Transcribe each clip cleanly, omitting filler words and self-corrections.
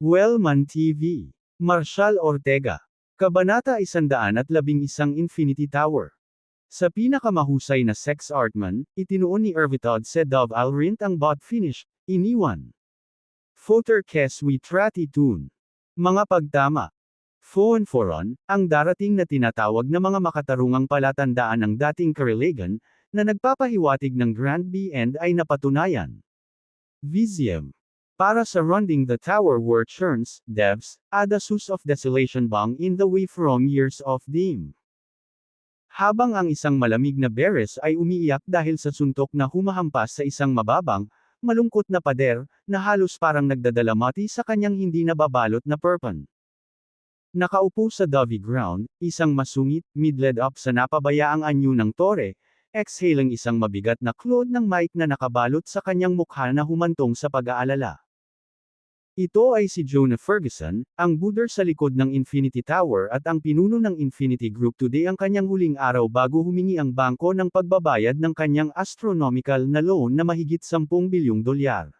Wellman TV. Marshall Ortega. Kabanata 111 Infinity Tower. Sa pinakamahusay na sex art man, itinuon ni Ervitod Sedov Alrint ang bot finish, iniwan. Footer Keswi Trati Tune. Mga pagtama. Foon-foron, ang darating na tinatawag na mga makatarungang palatandaan ng dating karelagan, na nagpapahiwatig ng Grand B-End ay napatunayan. Vizium. Para sa Runding the Tower were churns, devs, adasus of desolation bang in the way from years of dim. Habang ang isang malamig na beres ay umiiyak dahil sa suntok na humahampas sa isang mababang, malungkot na pader, na halos parang nagdadalamati sa kanyang hindi nababalot na perpan. Nakaupo sa dovey ground, isang masungit, mid-led up sa napabayaang anyo ng tore, exhaling isang mabigat na cloud ng mic na nakabalot sa kanyang mukha na humantong sa pag-aalala. Ito ay si Jonah Ferguson, ang builder sa likod ng Infinity Tower at ang pinuno ng Infinity Group. Today ang kanyang huling araw bago humingi ang bangko ng pagbabayad ng kanyang astronomical na loan na mahigit 10 bilyong dolyar.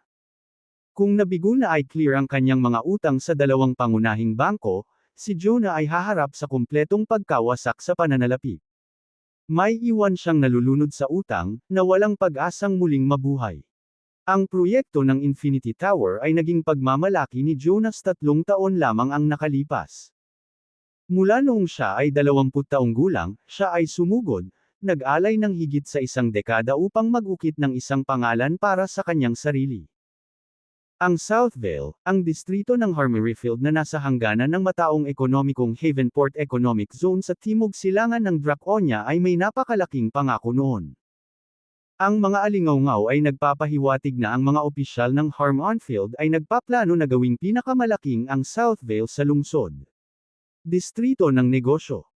Kung nabigo na ay clear ang kanyang mga utang sa dalawang pangunahing bangko, si Jonah ay haharap sa kumpletong pagkawasak sa pananalapi. May iwan siyang nalulunod sa utang, na walang pag-asang muling mabuhay. Ang proyekto ng Infinity Tower ay naging pagmamalaki ni Jonas 3 taon lamang ang nakalipas. Mula noong siya ay 20 taong gulang, siya ay sumugod, nag-alay ng higit sa isang dekada upang mag-ukit ng isang pangalan para sa kanyang sarili. Ang Southvale, ang distrito ng Harmonyfield na nasa hangganan ng mataong ekonomikong Havenport Economic Zone sa timog silangan ng Draconia ay may napakalaking pangako noon. Ang mga alingawngaw ay nagpapahiwatig na ang mga opisyal ng Harmonyfield ay nagpaplano na gawing pinakamalaking ang Southvale sa lungsod. Distrito ng negosyo.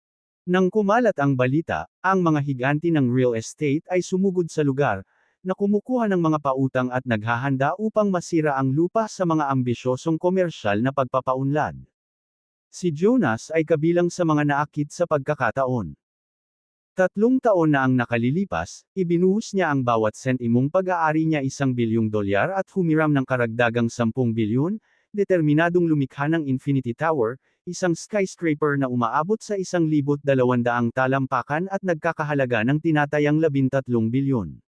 Nang kumalat ang balita, ang mga higanti ng real estate ay sumugod sa lugar, na kumukuha ng mga pautang at naghahanda upang masira ang lupa sa mga ambisyosong komersyal na pagpapaunlad. Si Jonas ay kabilang sa mga naakit sa pagkakataon. 3 taon na ang nakalilipas, ibinuhos niya ang bawat sentimong pag-aari niya $1 bilyong at humiram ng karagdagang 10 bilyon, determinadong lumikha ng Infinity Tower, isang skyscraper na umaabot sa 1,200 talampakan at nagkakahalaga ng tinatayang 13 bilyon.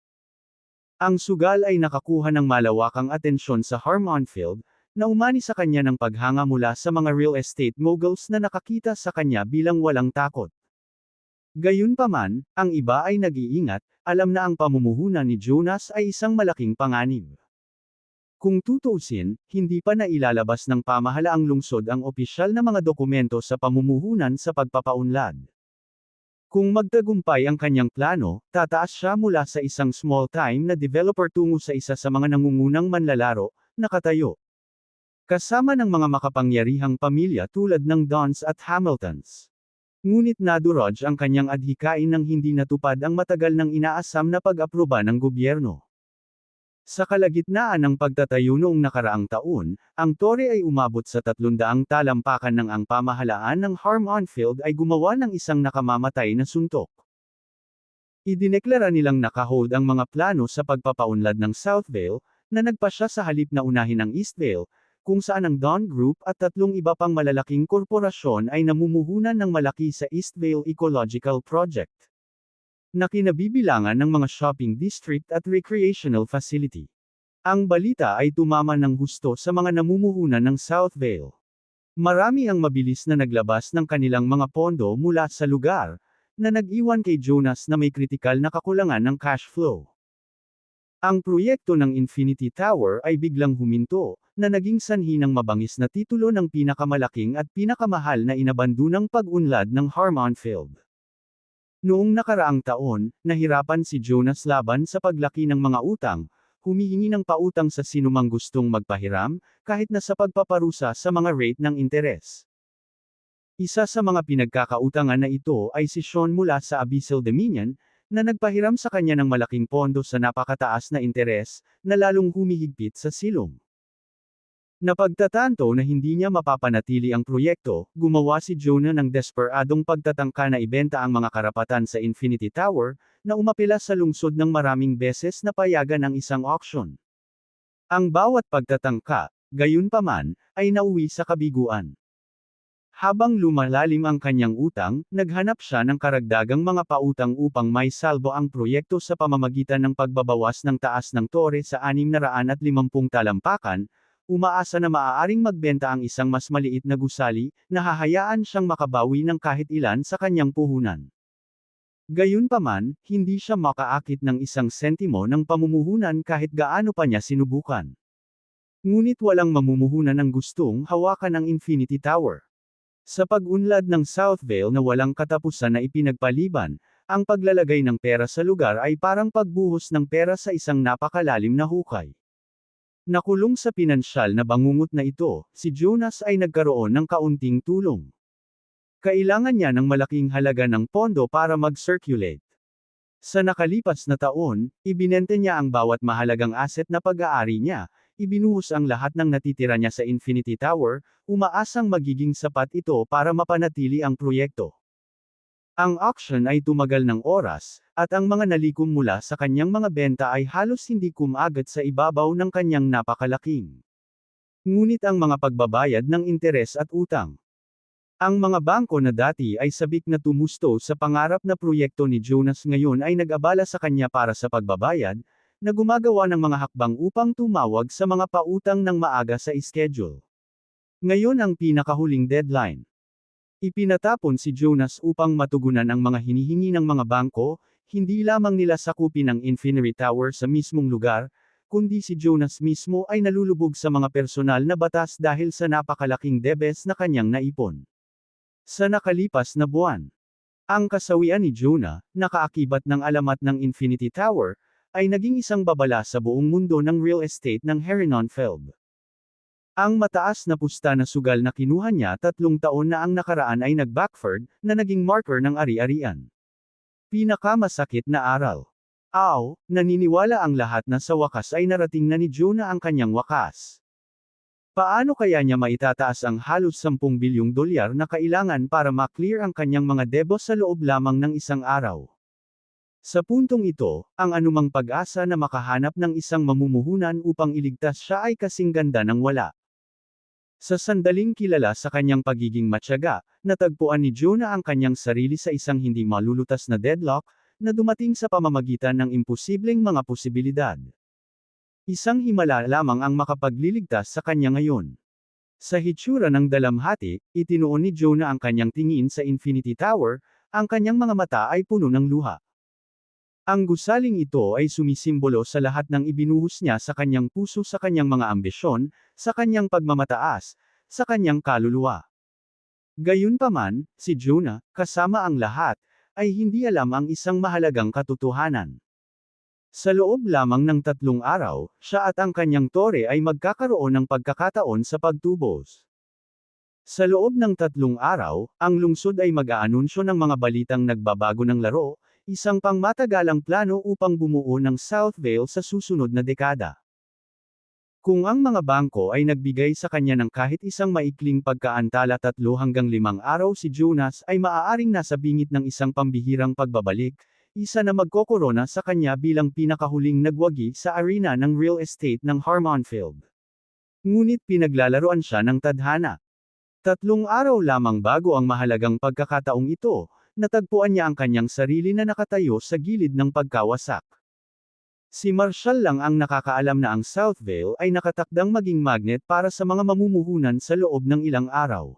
Ang sugal ay nakakuha ng malawakang atensyon sa Harmonyfield, na umani sa kanya ng paghanga mula sa mga real estate moguls na nakakita sa kanya bilang walang takot. Gayunpaman, ang iba ay nag-iingat, alam na ang pamumuhunan ni Jonas ay isang malaking panganib. Kung tutuusin, hindi pa nailalabas ng pamahalaang lungsod ang opisyal na mga dokumento sa pamumuhunan sa pagpapaunlad. Kung magtagumpay ang kanyang plano, tataas siya mula sa isang small-time na developer tungo sa isa sa mga nangungunang manlalaro, nakatayo. Kasama ng mga makapangyarihang pamilya tulad ng Dons at Hamiltons. Ngunit nadurog ang kanyang adhikain nang hindi natupad ang matagal nang inaasam na pag-aproba ng gobyerno. Sa kalagitnaan ng pagtatayo noong nakaraang taon, ang tore ay umabot sa 300 talampakan nang ang pamahalaan ng Harmonyfield ay gumawa ng isang nakamamatay na suntok. Idineklara nilang nakahold ang mga plano sa pagpapaunlad ng Southvale, na nagpasya sa halip na unahin ang Eastvale, kung saan ang Don Group at 3 iba pang malalaking korporasyon ay namumuhunan ng malaki sa Eastvale Ecological Project, na kinabibilangan ng mga shopping district at recreational facility. Ang balita ay tumama ng husto sa mga namumuhunan ng Southvale. Marami ang mabilis na naglabas ng kanilang mga pondo mula sa lugar, na nag-iwan kay Jonas na may kritikal na kakulangan ng cash flow. Ang proyekto ng Infinity Tower ay biglang huminto, na naging sanhi ng mabangis na titulo ng pinakamalaking at pinakamahal na inabandunang pag-unlad ng Harmonyfield. Noong nakaraang taon, nahirapan si Jonas laban sa paglaki ng mga utang, humihingi ng pautang sa sinumang gustong magpahiram, kahit na sa pagpaparusa sa mga rate ng interes. Isa sa mga pinagkakautangan na ito ay si Sean mula sa Abyssal Dominion, na nagpahiram sa kanya ng malaking pondo sa napakataas na interes, na lalong humihigpit sa silong. Napagtatanto na hindi niya mapapanatili ang proyekto, gumawa si Jonah ng desperadong pagtatangka na ibenta ang mga karapatan sa Infinity Tower, na umapela sa lungsod ng maraming beses na payagan ang isang auction. Ang bawat pagtatangka, Gayunpaman, ay nauwi sa kabiguan. Habang lumalalim ang kanyang utang, naghanap siya ng karagdagang mga pautang upang may salbo ang proyekto sa pamamagitan ng pagbabawas ng taas ng tore sa 650 talampakan, umaasa na maaaring magbenta ang isang mas maliit na gusali, na hahayaan siyang makabawi ng kahit ilan sa kanyang puhunan. Gayunpaman, hindi siya makaakit ng isang sentimo ng pamumuhunan kahit gaano pa niya sinubukan. Ngunit walang mamumuhunan ang gustong hawakan ang Infinity Tower. Sa pag-unlad ng Southvale na walang katapusan na ipinagpaliban, ang paglalagay ng pera sa lugar ay parang pagbuhos ng pera sa isang napakalalim na hukay. Nakulong sa pinansyal na bangungot na ito, si Jonas ay nagkaroon ng kaunting tulong. Kailangan niya ng malaking halaga ng pondo para mag-circulate. Sa nakalipas na taon, ibinente niya ang bawat mahalagang asset na pag-aari niya, ibinuhos ang lahat ng natitira niya sa Infinity Tower, umaasang magiging sapat ito para mapanatili ang proyekto. Ang auction ay tumagal ng oras, at ang mga nalikom mula sa kanyang mga benta ay halos hindi kumagat sa ibabaw ng kanyang napakalaking. Ngunit ang mga pagbabayad ng interes at utang. Ang mga bangko na dati ay sabik na tumusto sa pangarap na proyekto ni Jonas ngayon ay nag-abala sa kanya para sa pagbabayad, na gumagawa ng mga hakbang upang tumawag sa mga pautang ng maaga sa schedule. Ngayon ang pinakahuling deadline. Ipinatapon si Jonas upang matugunan ang mga hinihingi ng mga bangko, hindi lamang nila sakupin ang Infinity Tower sa mismong lugar, kundi si Jonas mismo ay nalulubog sa mga personal na batas dahil sa napakalaking debes na kanyang naipon. Sa nakalipas na buwan, ang kasawian ni Jonah, nakaakibat ng alamat ng Infinity Tower, ay naging isang babala sa buong mundo ng real estate ng Herrenonfeld. Ang mataas na pusta na sugal na kinuha niya 3 taon na ang nakaraan ay nag-backfired, na naging marker ng ari-arian. Pinakamasakit na aral. Naniniwala ang lahat na sa wakas ay narating na ni Jonah ang kanyang wakas. Paano kaya niya maitataas ang halos 10 bilyong dolyar na kailangan para ma-clear ang kanyang mga debo sa loob lamang ng isang araw? Sa puntong ito, ang anumang pag-asa na makahanap ng isang mamumuhunan upang iligtas siya ay kasing ganda ng wala. Sa sandaling kilala sa kanyang pagiging matyaga, natagpuan ni Jonah ang kanyang sarili sa isang hindi malulutas na deadlock, na dumating sa pamamagitan ng imposibleng mga posibilidad. Isang himala lamang ang makapagliligtas sa kanya ngayon. Sa hitsura ng dalamhati, itinuon ni Jonah ang kanyang tingin sa Infinity Tower, ang kanyang mga mata ay puno ng luha. Ang gusaling ito ay sumisimbolo sa lahat ng ibinuhos niya sa kanyang puso, sa kanyang mga ambisyon, sa kanyang pagmamataas, sa kanyang kaluluwa. Gayunpaman, si Jonah, kasama ang lahat, ay hindi alam ang isang mahalagang katotohanan. Sa loob lamang ng 3 araw, siya at ang kanyang tore ay magkakaroon ng pagkakataon sa pagtubos. Sa loob ng 3 araw, ang lungsod ay mag-aanunsyo ng mga balitang nagbabago ng laro, isang pangmatagalang plano upang bumuo ng Southvale sa susunod na dekada. Kung ang mga bangko ay nagbigay sa kanya ng kahit isang maikling pagkaantala 3 hanggang 5 araw, si Jonas ay maaaring nasa bingit ng isang pambihirang pagbabalik, isa na magkokorona sa kanya bilang pinakahuling nagwagi sa arena ng real estate ng Herrenonfeld. Ngunit pinaglalaroan siya ng tadhana. 3 araw lamang bago ang mahalagang pagkakataong ito, natagpuan niya ang kanyang sarili na nakatayo sa gilid ng pagkawasak. Si Marshall lang ang nakakaalam na ang Southvale ay nakatakdang maging magnet para sa mga mamumuhunan sa loob ng ilang araw.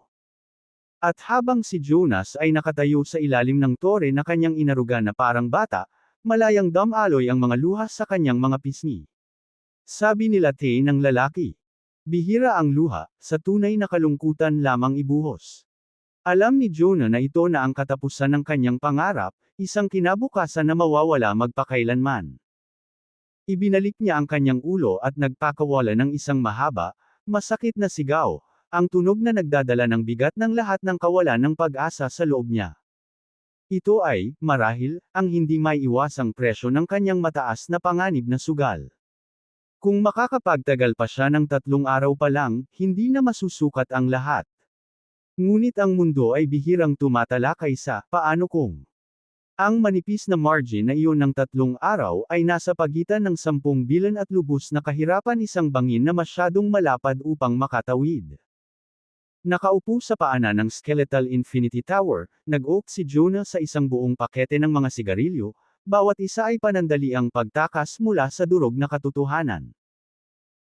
At habang si Jonas ay nakatayo sa ilalim ng tore na kanyang inaruga na parang bata, malayang dumaloy ang mga luha sa kanyang mga pisngi. Sabi nila Tay ng lalaki. Bihira ang luha, sa tunay na kalungkutan lamang ibuhos. Alam ni Jonah na ito na ang katapusan ng kanyang pangarap, isang kinabukasan na mawawala magpakailanman. Ibinalik niya ang kanyang ulo at nagpakawala ng isang mahaba, masakit na sigaw, ang tunog na nagdadala ng bigat ng lahat ng kawalan ng pag-asa sa loob niya. Ito ay, marahil, ang hindi maiiwasang presyo ng kanyang mataas na panganib na sugal. Kung makakapagtagal pa siya ng 3 araw pa lang, hindi na masusukat ang lahat. Ngunit ang mundo ay bihirang tumatalakay sa paano kung. Ang manipis na margin na iyon ng 3 araw ay nasa pagitan ng 10 bilyon at lubos na kahirapan isang bangin na masyadong malapad upang makatawid. Nakaupo sa paanan ng skeletal Infinity Tower, nag-oak si Jonah sa isang buong pakete ng mga sigarilyo, bawat isa ay panandaliang pagtakas mula sa durog na katotohanan.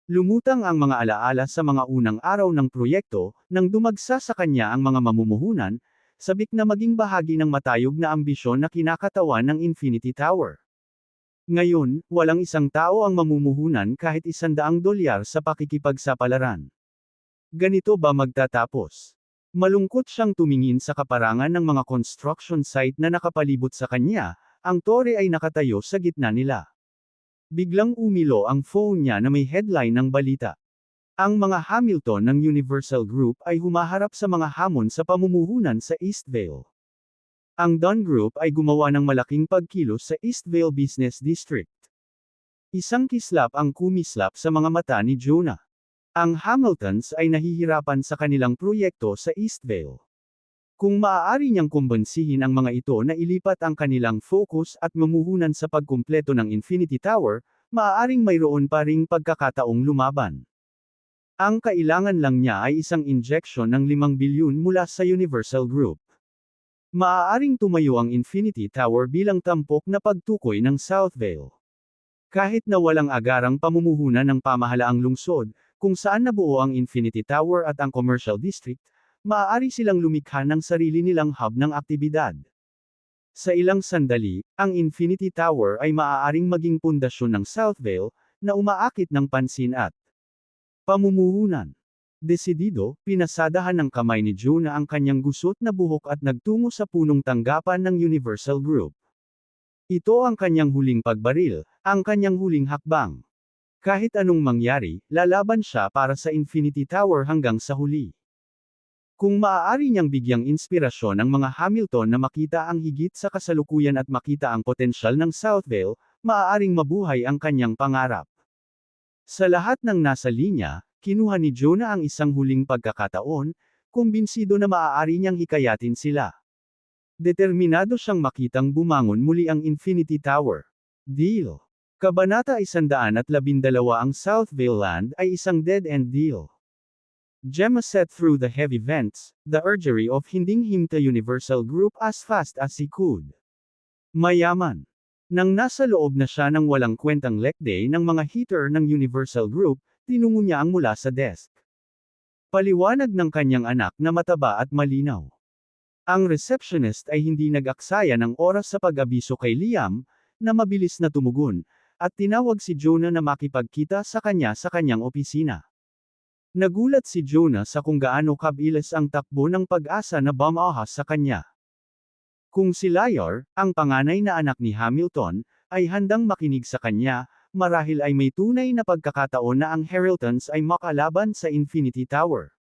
Lumutang ang mga alaala sa mga unang araw ng proyekto, nang dumagsa sa kanya ang mga mamumuhunan, sabik na maging bahagi ng matayog na ambisyon na kinakatawan ng Infinity Tower. Ngayon, walang isang tao ang mamumuhunan kahit $100 sa pakikipagsapalaran. Ganito ba magtatapos? Malungkot siyang tumingin sa kaparangan ng mga construction site na nakapalibot sa kanya, ang tore ay nakatayo sa gitna nila. Biglang umilo ang phone niya na may headline ng balita. Ang mga Hamilton ng Universal Group ay humaharap sa mga hamon sa pamumuhunan sa Eastvale. Ang Dunn Group ay gumawa ng malaking pagkilos sa Eastvale Business District. Isang kislap ang kumislap sa mga mata ni Jonah. Ang Hamiltons ay nahihirapan sa kanilang proyekto sa Eastvale. Kung maaari niyang kumbansihin ang mga ito na ilipat ang kanilang focus at mamuhunan sa pagkumpleto ng Infinity Tower, maaaring mayroon pa ring pagkakataong lumaban. Ang kailangan lang niya ay isang injection ng 5 bilyon mula sa Universal Group. Maaaring tumayo ang Infinity Tower bilang tampok na pagtukoy ng Southvale. Kahit na walang agarang pamumuhunan ng pamahalaang lungsod, kung saan nabuo ang Infinity Tower at ang Commercial District, maaari silang lumikha ng sarili nilang hub ng aktibidad. Sa ilang sandali, ang Infinity Tower ay maaaring maging pundasyon ng Southvale, na umaakit ng pansin at pamumuhunan. Desidido, pinasadahan ng kamay ni Jonah ang kanyang gusot na buhok at nagtungo sa punong tanggapan ng Universal Group. Ito ang kanyang huling pagbaril, ang kanyang huling hakbang. Kahit anong mangyari, lalaban siya para sa Infinity Tower hanggang sa huli. Kung maaari niyang bigyang inspirasyon ang mga Hamilton na makita ang higit sa kasalukuyan at makita ang potensyal ng Southvale, maaaring mabuhay ang kanyang pangarap. Sa lahat ng nasa linya, kinuha ni Jonah ang isang huling pagkakataon, kumbinsido na maaari niyang hikayatin sila. Determinado siyang makitang bumangon muli ang Infinity Tower. Deal. Kabanata 112. Ang Southvale Land ay isang dead-end deal. Gemma set through the heavy vents, the urgery of hinding him to Universal Group as fast as he could. Mayaman. Nang nasa loob na siya ng walang kwentang lekday ng mga heater ng Universal Group, tinungo niya ang mula sa desk. Paliwanag ng kanyang anak na mataba at malinaw. Ang receptionist ay hindi nag-aksaya ng oras sa pag-abiso kay Liam, na mabilis na tumugon, at tinawag si Jonah na makipagkita sa kanyang opisina. Nagulat si Jonah sa kung gaano kabilis ang takbo ng pag-asa na bumahas sa kanya. Kung si Liar, ang panganay na anak ni Hamilton, ay handang makinig sa kanya, marahil ay may tunay na pagkakataon na ang Hamiltons ay makalaban sa Infinity Tower.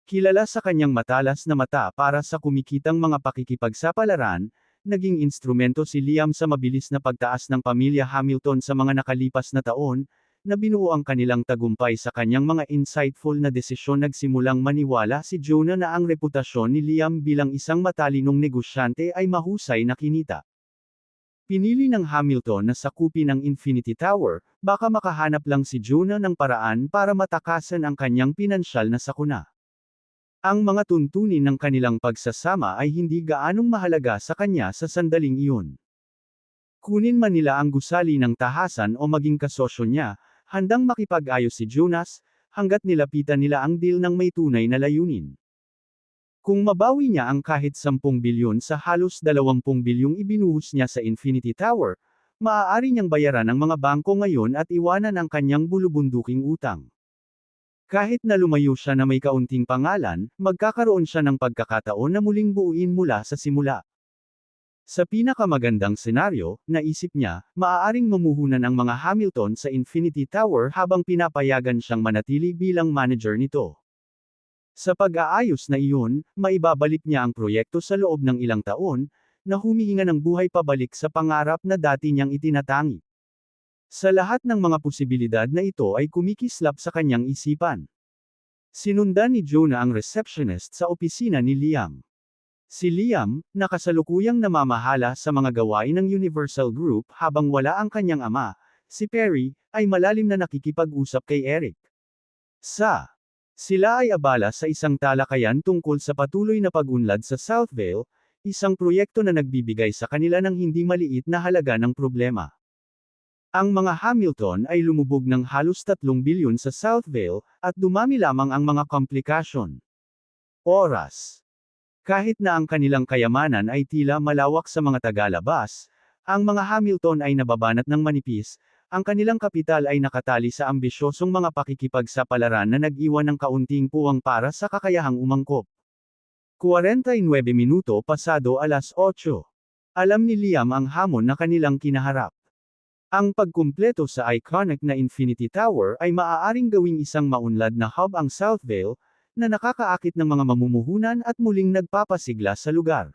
Kilala sa kanyang matalas na mata para sa kumikitang mga pakikipagsapalaran, naging instrumento si Liam sa mabilis na pagtaas ng pamilya Hamilton sa mga nakalipas na taon, na binuo ang kanilang tagumpay sa kanyang mga insightful na desisyon. Nagsimulang maniwala si Jonah na ang reputasyon ni Liam bilang isang matalinong negosyante ay mahusay na kinita. Pinili ng Hamilton na sakupin ang Infinity Tower, baka makahanap lang si Jonah ng paraan para matakasan ang kanyang pinansyal na sakuna. Ang mga tuntunin ng kanilang pagsasama ay hindi gaanong mahalaga sa kanya sa sandaling iyon. Kunin man nila ang gusali ng tahasan o maging kasosyo niya, handang makipag-ayos si Jonas, hanggat nilapitan nila ang deal ng may tunay na layunin. Kung mabawi niya ang kahit 10 bilyon sa halos 20 bilyong ibinuhos niya sa Infinity Tower, maaari niyang bayaran ang mga bangko ngayon at iwanan ang kanyang bulubunduking utang. Kahit na lumayo siya na may kaunting pangalan, magkakaroon siya ng pagkakataon na muling buuin mula sa simula. Sa pinakamagandang senaryo, naisip niya, maaaring mamuhunan ang mga Hamilton sa Infinity Tower habang pinapayagan siyang manatili bilang manager nito. Sa pag-aayos na iyon, maibabalik niya ang proyekto sa loob ng ilang taon, na humihinga ng buhay pabalik sa pangarap na dati niyang itinatangi. Sa lahat ng mga posibilidad na ito ay kumikislap sa kanyang isipan. Sinundan ni Jonah ang receptionist sa opisina ni Liam. Si Liam, na kasalukuyang namamahala sa mga gawain ng Universal Group habang wala ang kanyang ama, si Perry, ay malalim na nakikipag-usap kay Eric. Sila ay abala sa isang talakayan tungkol sa patuloy na pag-unlad sa Southvale, isang proyekto na nagbibigay sa kanila ng hindi maliit na halaga ng problema. Ang mga Hamilton ay lumubog ng halos 3 bilyon sa Southvale, at dumami lamang ang mga komplikasyon. Oras. Kahit na ang kanilang kayamanan ay tila malawak sa mga tagalabas, ang mga Hamilton ay nababanat ng manipis, ang kanilang kapital ay nakatali sa ambisyosong mga pakikipagsapalaran na nag-iwan ng kaunting puwang para sa kakayahang umangkop. 49 minuto pasado alas 8. Alam ni Liam ang hamon na kanilang kinaharap. Ang pagkumpleto sa iconic na Infinity Tower ay maaaring gawing isang maunlad na hub ang Southvale, na nakakaakit ng mga mamumuhunan at muling nagpapasigla sa lugar.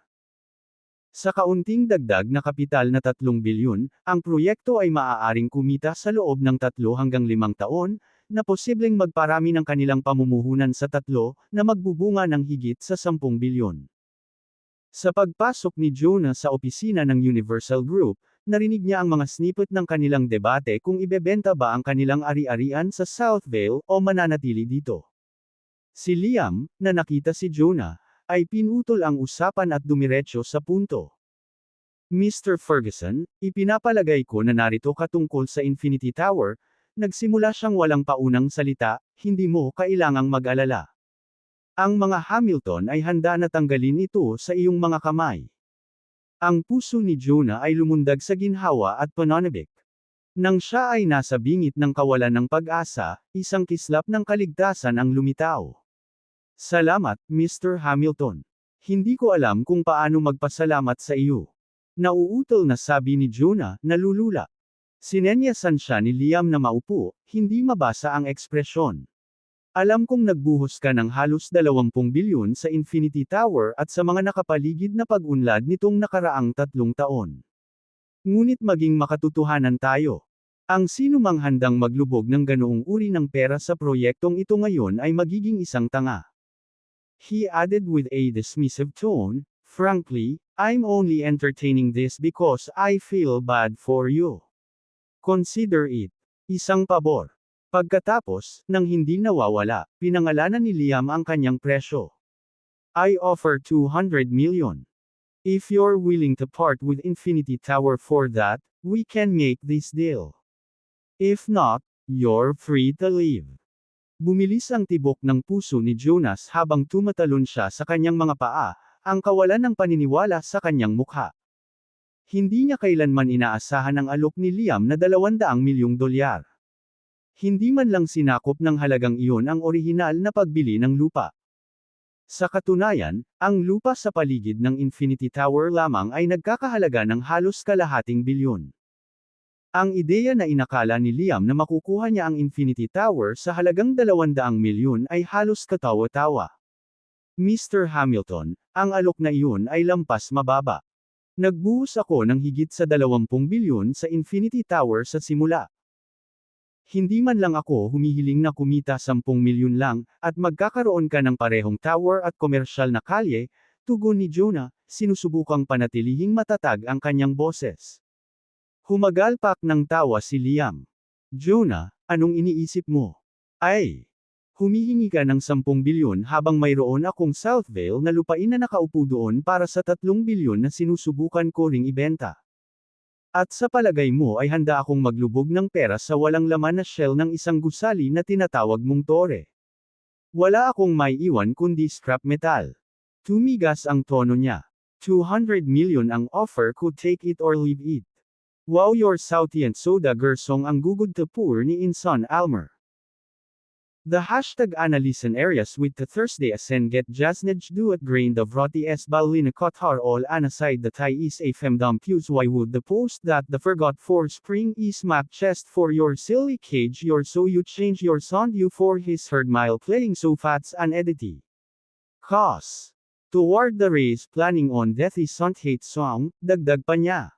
Sa kaunting dagdag na kapital na 3 bilyon, ang proyekto ay maaaring kumita sa loob ng 3 hanggang 5 taon, na posibleng magparami ng kanilang pamumuhunan sa 3, na magbubunga ng higit sa 10 bilyon. Sa pagpasok ni Jonah sa opisina ng Universal Group, narinig niya ang mga snippet ng kanilang debate kung ibebenta ba ang kanilang ari-arian sa Southvale o mananatili dito. Si Liam, na nakita si Jonah, ay pinutol ang usapan at dumiretso sa punto. Mr. Ferguson, ipinapalagay ko na narito ka tungkol sa Infinity Tower, nagsimula siyang walang paunang salita, hindi mo kailangang mag-alala. Ang mga Hamilton ay handa na tanggalin ito sa iyong mga kamay. Ang puso ni Jonah ay lumundag sa ginhawa at pananabik. Nang siya ay nasa bingit ng kawalan ng pag-asa, isang kislap ng kaligtasan ang lumitaw. Salamat, Mr. Hamilton. Hindi ko alam kung paano magpasalamat sa iyo. Nauutol na sabi ni Jonah, nalulula. Sinenyasan siya ni Liam na maupo, hindi mabasa ang ekspresyon. Alam kong nagbuhos ka ng halos 20 bilyon sa Infinity Tower at sa mga nakapaligid na pag-unlad nitong nakaraang 3 taon. Ngunit maging makatotohanan tayo. Ang sinumang handang maglubog ng ganoong uri ng pera sa proyektong ito ngayon ay magiging isang tanga. He added with a dismissive tone, frankly, I'm only entertaining this because I feel bad for you. Consider it. Isang pabor. Pagkatapos, nang hindi nawawala, pinangalanan ni Liam ang kanyang presyo. I offer 200 million. If you're willing to part with Infinity Tower for that, we can make this deal. If not, you're free to leave. Bumilis ang tibok ng puso ni Jonas habang tumatalon siya sa kanyang mga paa, ang kawalan ng paniniwala sa kanyang mukha. Hindi niya kailanman inaasahan ang alok ni Liam na 200 milyong dolyar. Hindi man lang sinakop ng halagang iyon ang orihinal na pagbili ng lupa. Sa katunayan, ang lupa sa paligid ng Infinity Tower lamang ay nagkakahalaga ng halos kalahating bilyon. Ang ideya na inakala ni Liam na makukuha niya ang Infinity Tower sa halagang 200 milyon ay halos katawa-tawa. Mr. Hamilton, ang alok na iyon ay lampas mababa. Nagbuhos ako ng higit sa 20 bilyon sa Infinity Tower sa simula. Hindi man lang ako humihiling na kumita 10 milyon lang, at magkakaroon ka ng parehong tower at komersyal na kalye, tugon ni Jonah, sinusubukang panatilihing matatag ang kanyang boses. Humagalpak ng tawa si Liam. Jonah, anong iniisip mo? Ay! Humihingi ka ng 10 bilyon habang mayroon akong Southvale na lupain na nakaupo doon para sa 3 bilyon na sinusubukan ko ring ibenta. At sa palagay mo ay handa akong maglubog ng pera sa walang laman na shell ng isang gusali na tinatawag mong tore. Wala akong maiiwan kundi scrap metal. Tumigas ang tono niya. 200 million ang offer, could take it or leave it. Wow, your Southie and soda gersong ang gugod to poor ni Inson Almer. The hashtag analysen areas with the Thursday asen get jasnej duet grain of roti s balina kothar all anaside the Thai is a femdom pews why would the post that the forgot for spring is map chest for your silly cage your so you change your sound you for his herd mile playing so fats an edity. Cause. Toward the race planning on death is sont hate song, dagdag pa niya.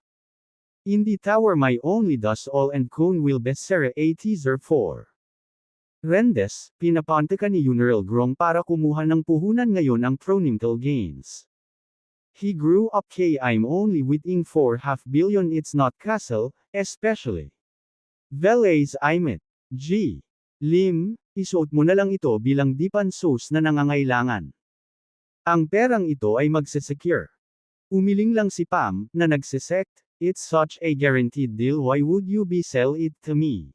In the tower my only does all and cone will be Sarah a teaser for. Rendes, pinapante ka ni Unearl Grong para kumuha ng puhunan ngayon ang Pronintal Gains. He grew up I'm only waiting for $500 million, it's not castle, especially. Velez Imet. G. Lim, isuot mo na lang ito bilang dipan sauce na nangangailangan. Ang perang ito ay magsesecure. Umiling lang si Pam, na nagsesect, it's such a guaranteed deal, why would you be sell it to me?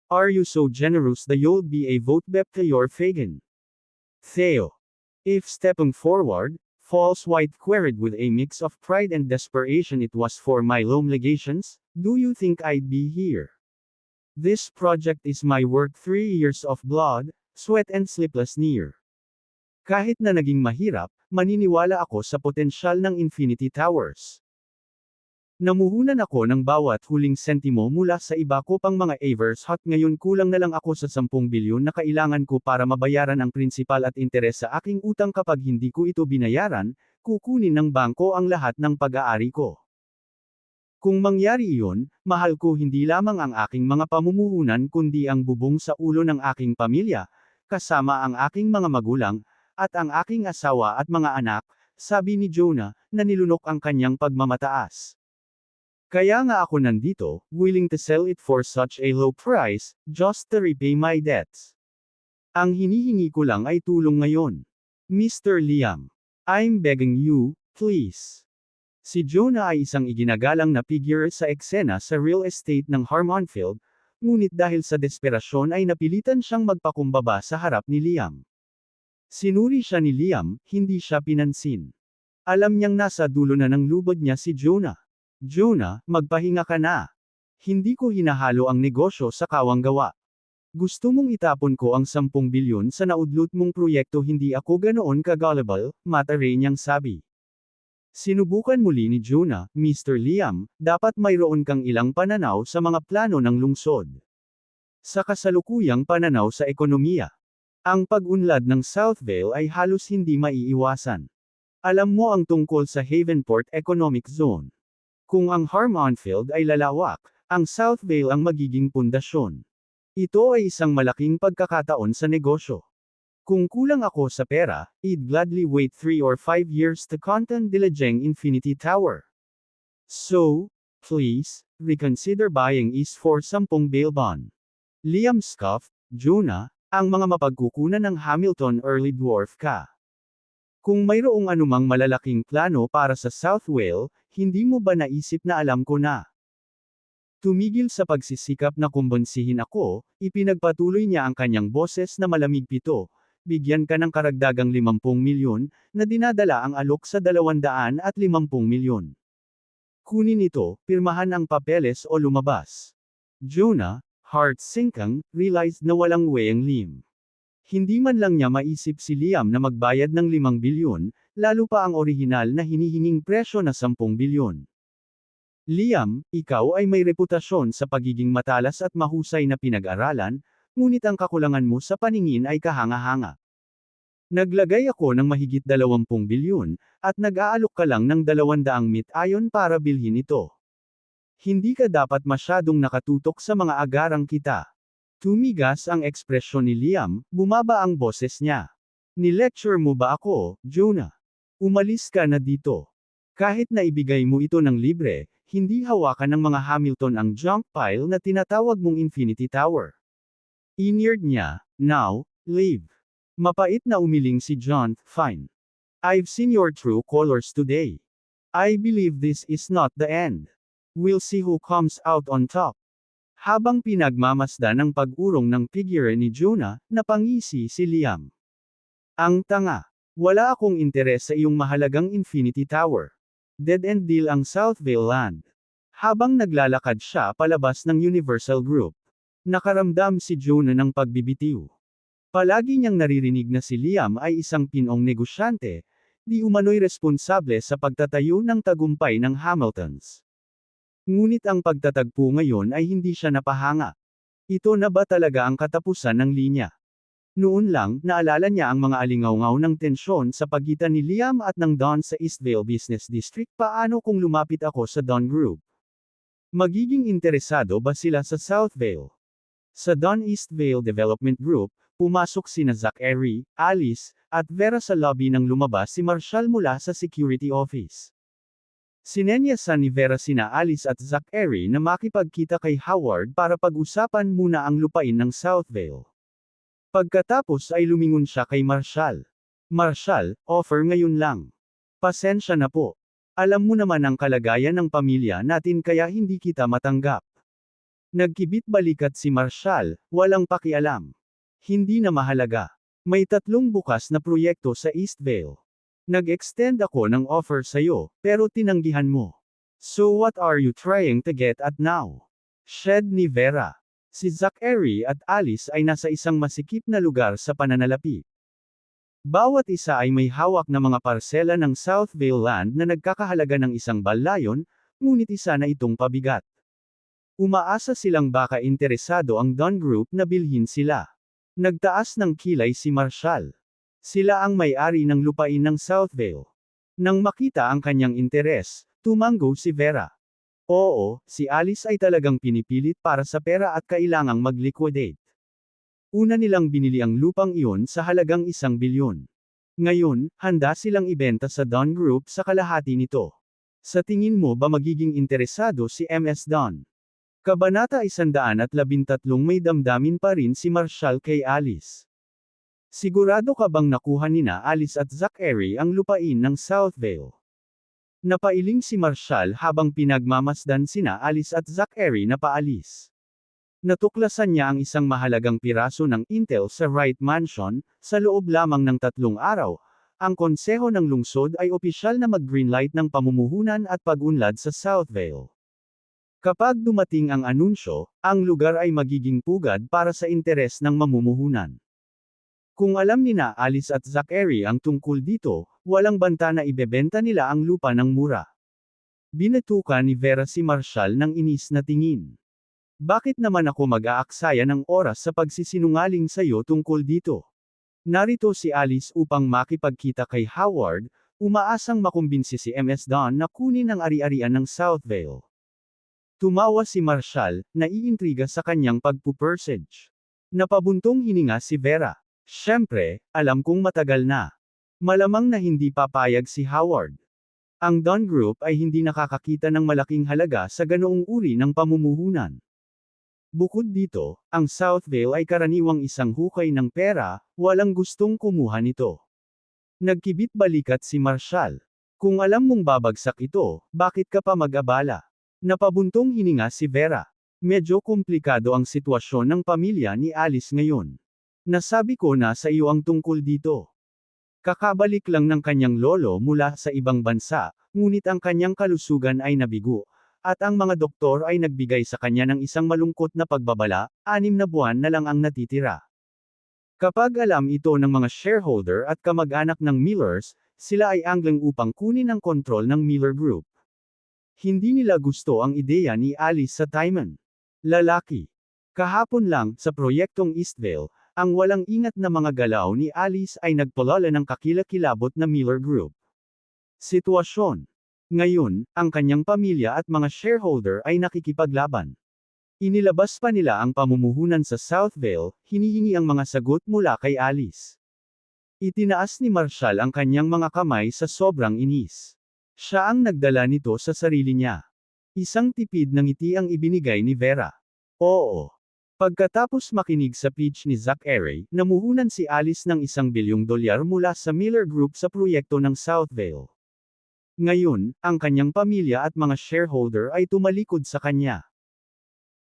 Are you so generous that you'll be a vote bep to your Fagin? Theo. If stepping forward, false white queried with a mix of pride and desperation, it was for my loan legations, do you think I'd be here? This project is my work, 3 years of blood, sweat and sleepless near. Kahit na naging mahirap, maniniwala ako sa potensyal ng Infinity Towers. Namuhunan ako ng bawat huling sentimo mula sa iba ko pang mga Avers Hut, ngayon kulang na lang ako sa 10 bilyon na kailangan ko para mabayaran ang prinsipal at interes sa aking utang. Kapag hindi ko ito binayaran, kukunin ng bangko ang lahat ng pag-aari ko. Kung mangyari iyon, mahal ko hindi lamang ang aking mga pamumuhunan kundi ang bubong sa ulo ng aking pamilya, kasama ang aking mga magulang, at ang aking asawa at mga anak, sabi ni Jonah, na nilunok ang kanyang pagmamataas. Kaya nga ako nandito, willing to sell it for such a low price, just to repay my debts. Ang hinihingi ko lang ay tulong ngayon. Mr. Liam. I'm begging you, please. Si Jonah ay isang iginagalang na figure sa eksena sa real estate ng Harmonfield, ngunit dahil sa desperasyon ay napilitan siyang magpakumbaba sa harap ni Liam. Sinuri siya ni Liam, hindi siya pinansin. Alam niyang nasa dulo na ng lubod niya si Jonah. Jonah, magpahinga ka na. Hindi ko hinahalo ang negosyo sa kawang gawa. Gusto mong itapon ko ang 10 bilyon sa naudlot mong proyekto, hindi ako ganoon ka-gullible, mataray niyang sabi. Sinubukan muli ni Jonah, Mr. Liam, dapat mayroon kang ilang pananaw sa mga plano ng lungsod. Sa kasalukuyang pananaw sa ekonomiya. Ang pag-unlad ng Southvale ay halos hindi maiiwasan. Alam mo ang tungkol sa Havenport Economic Zone. Kung ang Harmonfield ay lalawak, ang Southvale ang magiging pundasyon. Ito ay isang malaking pagkakataon sa negosyo. Kung kulang ako sa pera, I'd gladly wait 3 or 5 years to content Dilajeng Infinity Tower. So, please, reconsider buying is for 10 bail bond. Liam scoffed, Jonah, ang mga mapagkukunan ng Hamilton early dwarf ka. Kung mayroong anumang malalaking plano para sa Southvale, hindi mo ba naisip na alam ko na? Tumigil sa pagsisikap na kumbonsihin ako, ipinagpatuloy niya ang kanyang boses na malamig, pito, bigyan ka ng karagdagang 50 milyon, na dinadala ang alok sa 250 milyon. Kunin ito, pirmahan ang papeles o lumabas. Jonah, heart sinkang, realized na walang way ang Liam. Hindi man lang niya maisip si Liam na magbayad ng 5 bilyon, lalo pa ang orihinal na hinihinging presyo na 10 bilyon. Liam, ikaw ay may reputasyon sa pagiging matalas at mahusay na pinag-aralan, ngunit ang kakulangan mo sa paningin ay kahanga-hanga. Naglagay ako ng mahigit 20 bilyon, at nag-aalok ka lang ng 200 milyon para bilhin ito. Hindi ka dapat masyadong nakatutok sa mga agarang kita. Tumigas ang ekspresyon ni Liam, bumaba ang boses niya. Ni-lecture mo ba ako, Jonah? Umalis ka na dito. Kahit na ibigay mo ito ng libre, hindi hawakan ng mga Hamilton ang junk pile na tinatawag mong Infinity Tower. Ineared niya, now, leave. Mapait na umiling si John, fine. I've seen your true colors today. I believe this is not the end. We'll see who comes out on top. Habang pinagmamasdan ng pag-urong ng figure ni Jonah, napangisi si Liam. Ang tanga. Wala akong interes sa iyong mahalagang Infinity Tower. Dead-end deal ang Southvale land. Habang naglalakad siya palabas ng Universal Group, nakaramdam si Jonah ng pagbibitiw. Palagi niyang naririnig na si Liam ay isang pinong negosyante, di umano'y responsable sa pagtatayo ng tagumpay ng Hamiltons. Ngunit ang pagtatagpo ngayon ay hindi siya napahanga. Ito na ba talaga ang katapusan ng linya? Noon lang, naalala niya ang mga alingaw-ngaw ng tensyon sa pagitan ni Liam at ng Don sa Eastvale Business District. Paano kung lumapit ako sa Don Group? Magiging interesado ba sila sa Southvale? Sa Don Eastvale Development Group, Pumasok sina Zachary, Alice, at Vera sa lobby nang lumabas si Marshall mula sa security office. Sinenyasan ni Vera sina Alice at Zachary na makipagkita kay Howard para pag-usapan muna ang lupain ng Southvale. Pagkatapos ay lumingon siya kay Marshall. Marshall, offer ngayon lang. Pasensya na po. Alam mo naman ang kalagayan ng pamilya natin kaya hindi kita matanggap. Nagkibit-balikat si Marshall, walang pakialam. Hindi na mahalaga. May 3 bukas na proyekto sa Eastvale. Nag-extend ako ng offer sa'yo, pero tinanggihan mo. So what are you trying to get at now? Shed ni Vera. Si Zachary at Alice ay nasa isang masikip na lugar sa pananalapi. Bawat isa ay may hawak na mga parsela ng Southvale land na nagkakahalaga ng isang balyon, ngunit isa na itong pabigat. Umaasa silang baka interesado ang Dunn Group na bilhin sila. Nagtaas ng kilay si Marshall. Sila ang may-ari ng lupain ng Southvale. Nang makita ang kanyang interes, tumanggo si Vera. Oo, si Alice ay talagang pinipilit para sa pera at kailangang mag-liquidate. Una nilang binili ang lupang iyon sa halagang 1 bilyon. Ngayon, handa silang ibenta sa Dunn Group sa kalahati nito. Sa tingin mo ba magiging interesado si MS Dunn? Kabanata 113 may damdamin pa rin si Marshall kay Alice. Sigurado ka bang nakuha nina Alice at Zachary ang lupain ng Southvale? Napailing si Marshall habang pinagmamasdan sina Alice at Zachary na paalis. Natuklasan niya ang isang mahalagang piraso ng intel sa Wright Mansion, sa loob lamang ng 3 araw, ang konseho ng lungsod ay opisyal na mag-greenlight ng pamumuhunan at pag-unlad sa Southvale. Kapag dumating ang anunsyo, ang lugar ay magiging pugad para sa interes ng mamumuhunan. Kung alam nina Alice at Zachary ang tungkol dito, walang banta na ibebenta nila ang lupa ng mura. Binatukan ni Vera si Marshall ng inis na tingin. Bakit naman ako mag-aaksaya ng oras sa pagsisinungaling sa'yo tungkol dito? Narito si Alice upang makipagkita kay Howard, umaasang makumbinsi si MS Dunn na kunin ang ari-arian ng Southvale. Tumawa si Marshall, naiintriga sa kanyang pagpupursage. Napabuntong hininga si Vera. Siyempre, alam kong matagal na. Malamang na hindi papayag si Howard. Ang Dunn Group ay hindi nakakakita ng malaking halaga sa ganoong uri ng pamumuhunan. Bukod dito, ang Southvale ay karaniwang isang hukay ng pera, walang gustong kumuha nito. Nagkibit-balikat si Marshall. Kung alam mong babagsak ito, bakit ka pa mag-abala? Napabuntong hininga si Vera. Medyo komplikado ang sitwasyon ng pamilya ni Alice ngayon. Nasabi ko na sa iyo ang tungkol dito. Kakabalik lang ng kanyang lolo mula sa ibang bansa, ngunit ang kanyang kalusugan ay nabigo. At ang mga doktor ay nagbigay sa kanya ng isang malungkot na pagbabala, 6 na buwan na lang ang natitira. Kapag alam ito ng mga shareholder at kamag-anak ng Millers, sila ay angling upang kunin ang kontrol ng Miller Group. Hindi nila gusto ang ideya ni Alice sa Timon. Lalaki. Kahapon lang, sa proyektong Eastvale, ang walang ingat na mga galaw ni Alice ay nagpalala ng kakilakilabot na Miller Group. Sitwasyon. Ngayon, ang kanyang pamilya at mga shareholder ay nakikipaglaban. Inilabas pa nila ang pamumuhunan sa Southvale, hinihingi ang mga sagot mula kay Alice. Itinaas ni Marshall ang kanyang mga kamay sa sobrang inis. Siya ang nagdala nito sa sarili niya. Isang tipid ng ngiti ang ibinigay ni Vera. Oo. Pagkatapos makinig sa pitch ni Zachary, namuhunan si Alice ng $1 bilyong mula sa Miller Group sa proyekto ng Southvale. Ngayon, ang kanyang pamilya at mga shareholder ay tumalikod sa kanya.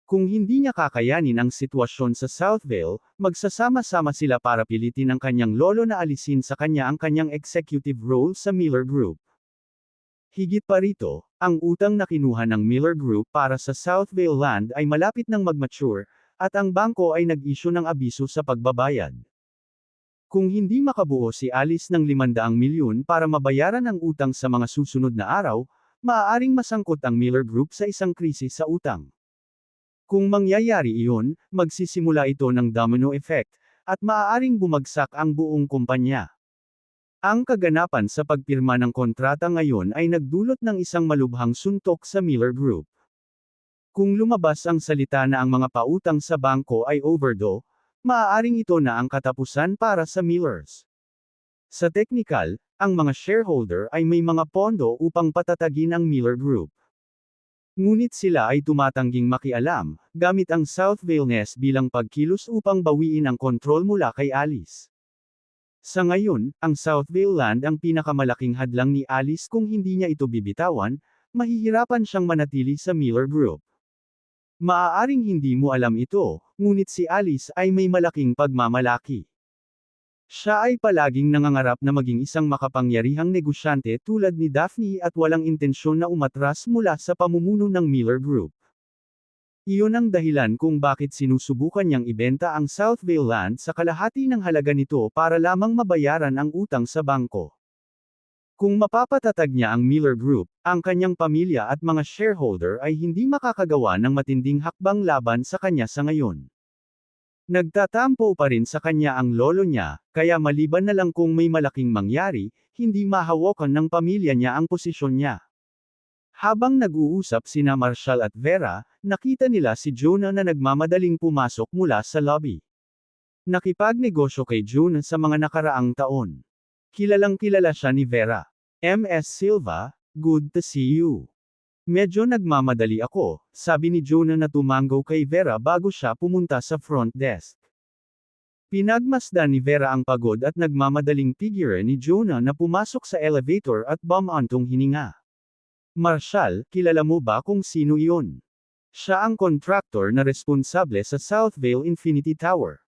Kung hindi niya kakayanin ang sitwasyon sa Southvale, magsasama-sama sila para pilitin ang kanyang lolo na alisin sa kanya ang kanyang executive role sa Miller Group. Higit pa rito, ang utang na kinuha ng Miller Group para sa Southvale land ay malapit nang mag-mature, at ang bangko ay nag-issue ng abiso sa pagbabayad. Kung hindi makabuo si Alice ng 500 milyon para mabayaran ang utang sa mga susunod na araw, maaaring masangkot ang Miller Group sa isang krisis sa utang. Kung mangyayari iyon, magsisimula ito ng domino effect, at maaaring bumagsak ang buong kumpanya. Ang kaganapan sa pagpirma ng kontrata ngayon ay nagdulot ng isang malubhang suntok sa Miller Group. Kung lumabas ang salita na ang mga pautang sa bangko ay overdue, maaaring ito na ang katapusan para sa Millers. Sa teknikal, ang mga shareholder ay may mga pondo upang patatagin ang Miller Group. Ngunit sila ay tumatangging makialam, gamit ang South Vale Nest bilang pagkilos upang bawiin ang kontrol mula kay Alice. Sa ngayon, ang South Vale Land ang pinakamalaking hadlang ni Alice kung hindi niya ito bibitawan, mahihirapan siyang manatili sa Miller Group. Maaaring hindi mo alam ito, ngunit si Alice ay may malaking pagmamalaki. Siya ay palaging nangangarap na maging isang makapangyarihang negosyante tulad ni Daphne at walang intensyon na umatras mula sa pamumuno ng Miller Group. Iyon ang dahilan kung bakit sinusubukan niyang ibenta ang South Vale Land sa kalahati ng halaga nito para lamang mabayaran ang utang sa bangko. Kung mapapatatag niya ang Miller Group, ang kanyang pamilya at mga shareholder ay hindi makakagawa ng matinding hakbang laban sa kanya sa ngayon. Nagtatampo pa rin sa kanya ang lolo niya, kaya maliban na lang kung may malaking mangyari, hindi mahawakan ng pamilya niya ang posisyon niya. Habang nag-uusap sina Marshall at Vera, nakita nila si Jonah na nagmamadaling pumasok mula sa lobby. Nakipagnegosyo kay Jonah sa mga nakaraang taon. Kilalang kilala siya ni Vera. Ms. Silva, good to see you. Medyo nagmamadali ako, sabi ni Jonah na tumanggo kay Vera bago siya pumunta sa front desk. Pinagmasdan ni Vera ang pagod at nagmamadaling figure ni Jonah na pumasok sa elevator at bumantong hininga. Marshall, kilala mo ba kung sino iyon? Siya ang contractor na responsable sa South Vale Infinity Tower.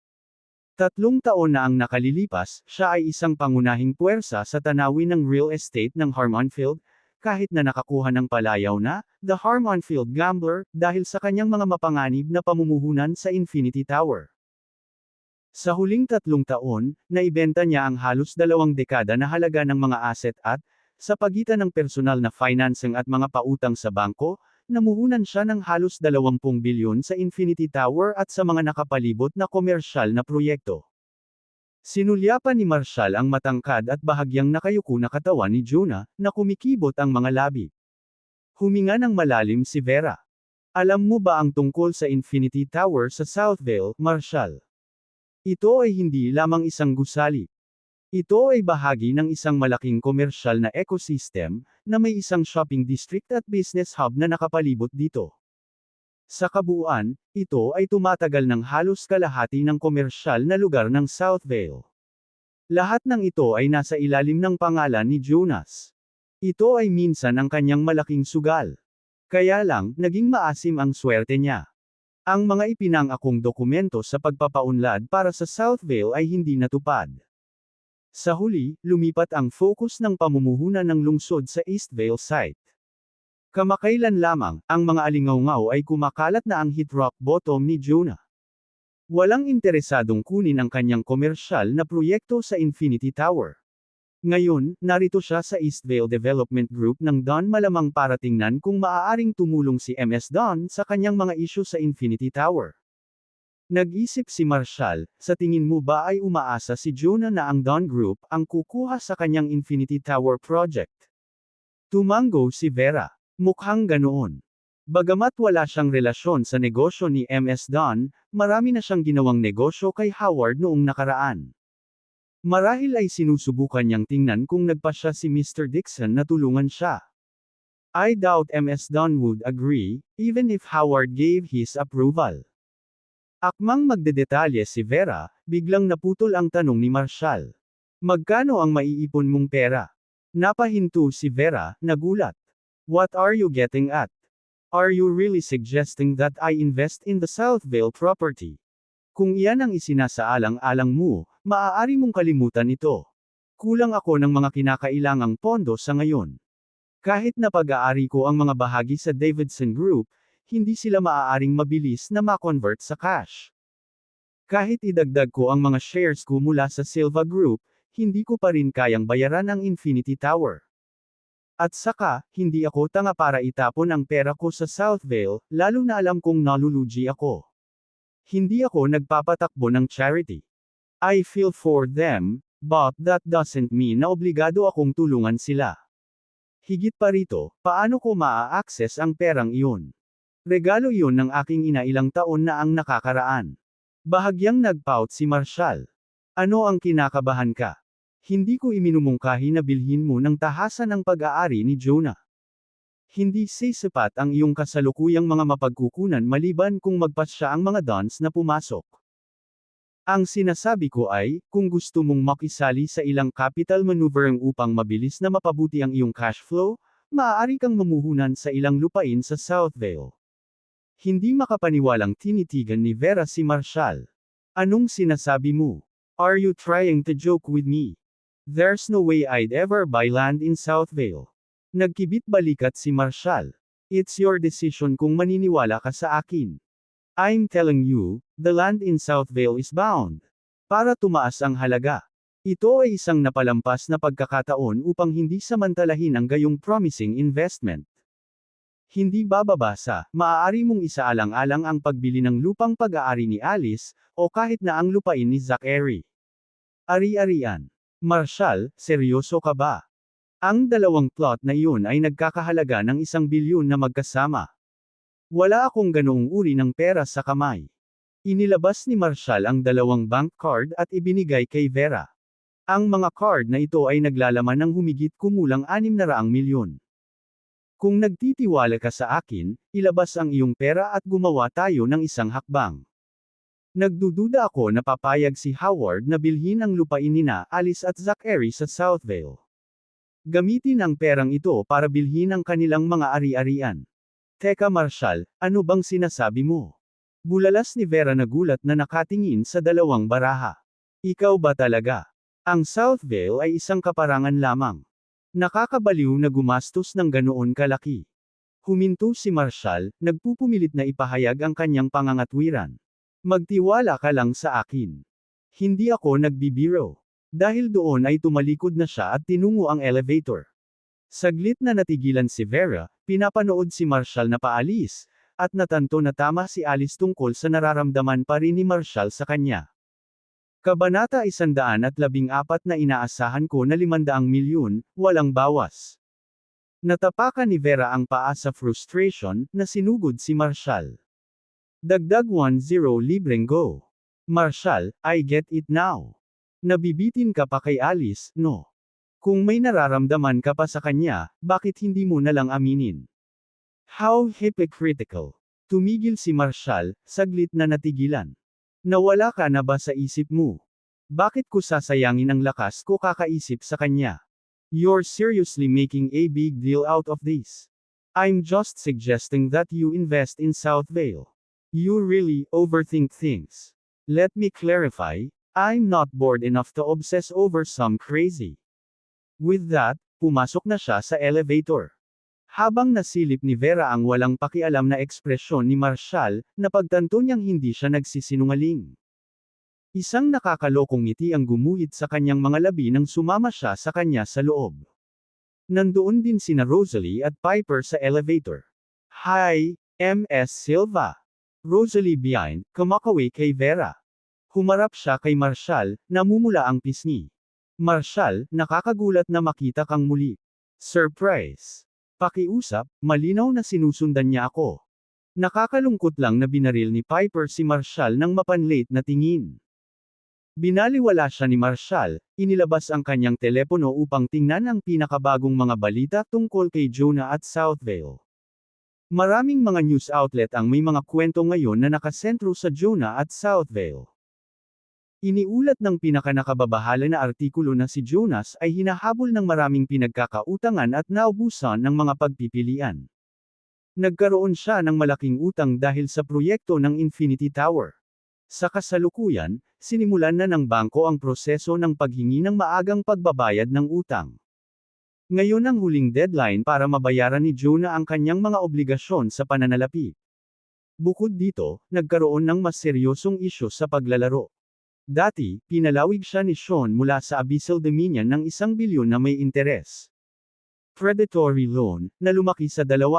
3 taon na ang nakalilipas, siya ay isang pangunahing puwersa sa tanawin ng real estate ng Harmonfield, kahit na nakakuha ng palayaw na, The Harmonfield Gambler, dahil sa kanyang mga mapanganib na pamumuhunan sa Infinity Tower. Sa huling 3 taon, naibenta niya ang halos 2 dekada na halaga ng mga asset at, sa pagitan ng personal na financing at mga pautang sa bangko, namuhunan siya ng halos 20 bilyon sa Infinity Tower at sa mga nakapalibot na komersyal na proyekto. Sinulyapan ni Marshall ang matangkad at bahagyang nakayuko na katawan ni Jonah, na kumikibot ang mga labi. Huminga ng malalim si Vera. Alam mo ba ang tungkol sa Infinity Tower sa South Vale, Marshall? Ito ay hindi lamang isang gusali. Ito ay bahagi ng isang malaking komersyal na ecosystem, na may isang shopping district at business hub na nakapalibot dito. Sa kabuuan, ito ay tumatagal ng halos kalahati ng komersyal na lugar ng South Vale. Lahat ng ito ay nasa ilalim ng pangalan ni Jonas. Ito ay minsan ang kanyang malaking sugal. Kaya lang, naging maasim ang swerte niya. Ang mga ipinangakong dokumento sa pagpapaunlad para sa South Vale ay hindi natupad. Sa huli, lumipat ang focus ng pamumuhunan ng lungsod sa East Vale site. Kamakailan lamang, ang mga alingawngaw ay kumakalat na ang hit rock bottom ni Jonah. Walang interesadong kunin ang kanyang komersyal na proyekto sa Infinity Tower. Ngayon, narito siya sa East Vale Development Group ng Don malamang para tingnan kung maaaring tumulong si Ms. Don sa kanyang mga isyu sa Infinity Tower. Nag-isip si Marshall, sa tingin mo ba ay umaasa si Jonah na ang Don Group ang kukuha sa kanyang Infinity Tower project? Tumango si Vera. Mukhang ganoon. Bagamat wala siyang relasyon sa negosyo ni Ms. Don, marami na siyang ginawang negosyo kay Howard noong nakaraan. Marahil ay sinusubukan niyang tingnan kung nagpasya si Mr. Dixon na tulungan siya. I doubt Ms. Don would agree, even if Howard gave his approval. Akmang magdedetalye si Vera, biglang naputol ang tanong ni Marshall. Magkano ang maiipon mong pera? Napahinto si Vera, nagulat. What are you getting at? Are you really suggesting that I invest in the South Vale property? Kung iyan ang isinasaalang-alang mo, maaari mong kalimutan ito. Kulang ako ng mga kinakailangang pondo sa ngayon. Kahit na pag-aari ko ang mga bahagi sa Davidson Group, hindi sila maaaring mabilis na ma-convert sa cash. Kahit idagdag ko ang mga shares ko mula sa Silva Group, hindi ko pa rin kayang bayaran ang Infinity Tower. At saka, hindi ako tanga para itapon ang pera ko sa South Vale, lalo na alam kong nalulugi ako. Hindi ako nagpapatakbo ng charity. I feel for them, but that doesn't mean na obligado akong tulungan sila. Higit pa rito, paano ko maa-access ang perang iyon? Regalo iyon ng aking ina ilang taon na ang nakakaraan. Bahagyang nagpout si Marshall. Ano ang kinakabahan ka? Hindi ko iminumungkahi na bilhin mo ng tahasan ang pag-aari ni Jonah. Hindi sapat ang iyong kasalukuyang mga mapagkukunan maliban kung magpasya ang mga dons na pumasok. Ang sinasabi ko ay, kung gusto mong makisali sa ilang capital maneuvering upang mabilis na mapabuti ang iyong cash flow, maaari kang mamuhunan sa ilang lupain sa Southvale. Hindi makapaniwalang tinitigan ni Vera si Marshall. Anong sinasabi mo? Are you trying to joke with me? There's no way I'd ever buy land in Southvale. Nagkibit balikat si Marshall. It's your decision kung maniniwala ka sa akin. I'm telling you, the land in Southvale is bound. Para tumaas ang halaga. Ito ay isang napalampas na pagkakataon upang hindi samantalahin ang gayong promising investment. Hindi bababasa, maaari mong isaalang-alang ang pagbili ng lupang pag-aari ni Alice, o kahit na ang lupain ni Zachary. Ari-arian. Marshall, seryoso ka ba? Ang dalawang plot na iyon ay nagkakahalaga ng 1 bilyon na magkasama. Wala akong ganoong uri ng pera sa kamay. Inilabas ni Marshall ang 2 bank card at ibinigay kay Vera. Ang mga card na ito ay naglalaman ng humigit kumulang 600 milyon. Kung nagtitiwala ka sa akin, ilabas ang iyong pera at gumawa tayo ng isang hakbang. Nagdududa ako na papayag si Howard na bilhin ang lupain nina Alice at Zachary sa Southvale. Gamitin ang perang ito para bilhin ang kanilang mga ari-arian. Teka Marshall, ano bang sinasabi mo? Bulalas ni Vera na gulat na nakatingin sa 2 baraha. Ikaw ba talaga? Ang Southvale ay isang kaparangan lamang. Nakakabaliw na gumastos ng ganoon kalaki. Huminto si Marshall, nagpupumilit na ipahayag ang kanyang pangangatwiran. Magtiwala ka lang sa akin. Hindi ako nagbibiro. Dahil doon ay tumalikod na siya at tinungo ang elevator. Saglit na natigilan si Vera, pinapanood si Marshall na paalis, at natanto na tama si Alice tungkol sa nararamdaman pa rin ni Marshall sa kanya. Kabanata 114 na inaasahan ko na 500 milyon, walang bawas. Natapakan ni Vera ang paa sa frustration, na sinugod si Marshall. Dagdag 10 libreng go. Marshall, I get it now. Nabibitin ka pa kay Alice, no? Kung may nararamdaman ka pa sa kanya, bakit hindi mo nalang aminin? How hypocritical. Tumigil si Marshall, saglit na natigilan. Nawala ka na ba sa isip mo? Bakit ko sasayangin ang lakas ko kakaisip sa kanya? You're seriously making a big deal out of this. I'm just suggesting that you invest in Southvale. You really overthink things. Let me clarify, I'm not bored enough to obsess over some crazy. With that, pumasok na siya sa elevator. Habang nasilip ni Vera ang walang pakialam na ekspresyon ni Marshall, napagtanto niyang hindi siya nagsisinungaling. Isang nakakalokong ngiti ang gumuhit sa kanyang mga labi nang sumama siya sa kanya sa loob. Nandoon din sina Rosalie at Piper sa elevator. Hi, Ms. Silva. Rosalie behind, kumakaway kay Vera. Humarap siya kay Marshall, namumula ang pisngi. Marshall, nakakagulat na makita kang muli. Surprise! Pakiusap, malinaw na sinusundan niya ako. Nakakalungkot lang na binaril ni Piper si Marshall ng mapanlate na tingin. Binaliwala siya ni Marshall, inilabas ang kanyang telepono upang tingnan ang pinakabagong mga balita tungkol kay Jonah at Southvale. Maraming mga news outlet ang may mga kwento ngayon na nakasentro sa Jonah at Southvale. Iniulat ng pinakanakababahala na artikulo na si Jonas ay hinahabol ng maraming pinagkakautangan at naubusan ng mga pagpipilian. Nagkaroon siya ng malaking utang dahil sa proyekto ng Infinity Tower. Sa kasalukuyan, sinimulan na ng bangko ang proseso ng paghingi ng maagang pagbabayad ng utang. Ngayon ang huling deadline para mabayaran ni Jonah ang kanyang mga obligasyon sa pananalapi. Bukod dito, nagkaroon ng mas seryosong isyu sa paglalaro. Dati, pinalawig siya ni Sean mula sa Abyssal Dominion ng 1 bilyon na may interes. Predatory loan, na lumaki sa 2.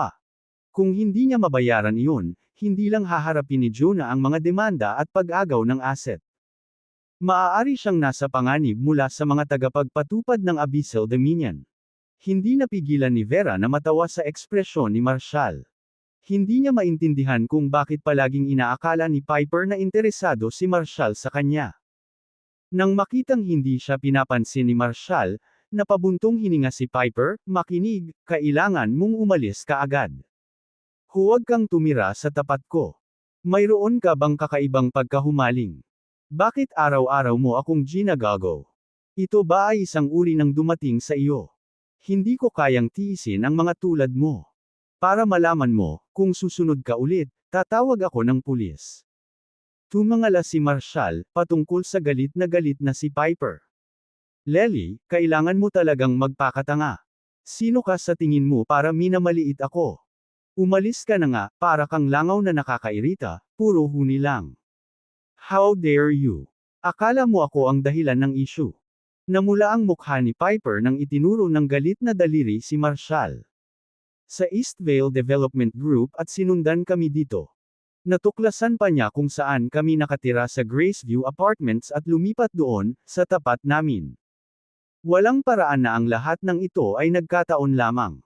Kung hindi niya mabayaran iyon, hindi lang haharapin ni Jonah ang mga demanda at pag-agaw ng asset. Maaari siyang nasa panganib mula sa mga tagapagpatupad ng Abyssal Dominion. Hindi napigilan ni Vera na matawa sa ekspresyon ni Marshall. Hindi niya maintindihan kung bakit palaging inaakala ni Piper na interesado si Marshall sa kanya. Nang makitang hindi siya pinapansin ni Marshall, napabuntong hininga si Piper, makinig, kailangan mong umalis ka agad. Huwag kang tumira sa tapat ko. Mayroon ka bang kakaibang pagkahumaling? Bakit araw-araw mo akong ginagago? Ito ba ay isang uri ng dumating sa iyo? Hindi ko kayang tiisin ang mga tulad mo. Para malaman mo, kung susunod ka ulit, tatawag ako ng pulis. Tumangala si Marshall, patungkol sa galit na si Piper. Lely, kailangan mo talagang magpakatanga. Sino ka sa tingin mo para minamaliit ako? Umalis ka na nga, para kang langaw na nakakairita, puro huni lang. How dare you? Akala mo ako ang dahilan ng issue. Namula ang mukha ni Piper nang itinuro ng galit na daliri si Marshall. Sa Eastvale Development Group at sinundan kami dito. Natuklasan pa niya kung saan kami nakatira sa Graceview Apartments at lumipat doon, sa tapat namin. Walang paraan na ang lahat ng ito ay nagkataon lamang.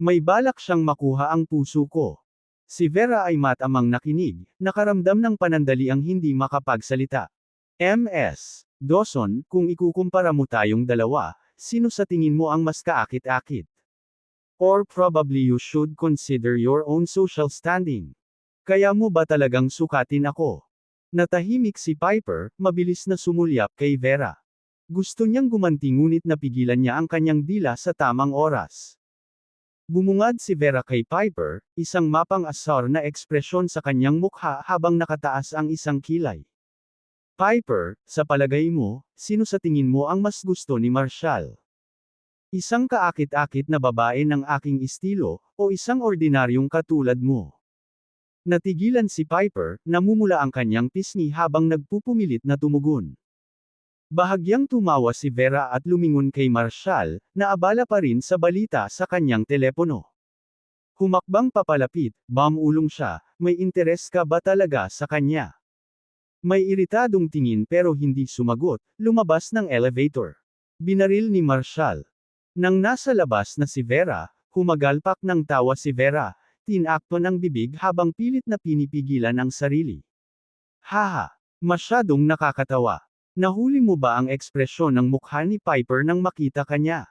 May balak siyang makuha ang puso ko. Si Vera ay matamang nakinig, nakaramdam ng panandali ang hindi makapagsalita. Ms. Dawson, kung ikukumpara mo tayong dalawa, sino sa tingin mo ang mas kaakit-akit? Or probably you should consider your own social standing. Kaya mo ba talagang sukatin ako? Natahimik si Piper, mabilis na sumulyap kay Vera. Gusto niyang gumanti ngunit napigilan niya ang kanyang dila sa tamang oras. Bumungad si Vera kay Piper, isang mapang-asar na ekspresyon sa kanyang mukha habang nakataas ang isang kilay. Piper, sa palagay mo, sino sa tingin mo ang mas gusto ni Marshall? Isang kaakit-akit na babae ng aking estilo, o isang ordinaryong katulad mo? Natigilan si Piper, namumula ang kanyang pisngi habang nagpupumilit na tumugon. Bahagyang tumawa si Vera at lumingon kay Marshall, na abala pa rin sa balita sa kanyang telepono. Humakbang papalapit, bumulong siya, may interes ka ba talaga sa kanya? May iritadong tingin pero hindi sumagot, lumabas ng elevator. Binaril ni Marshall. Nang nasa labas na si Vera, humagalpak ng tawa si Vera, tinakpan ang bibig habang pilit na pinipigilan ang sarili. Haha, masyadong nakakatawa. Nahuli mo ba ang ekspresyon ng mukha ni Piper nang makita ka niya?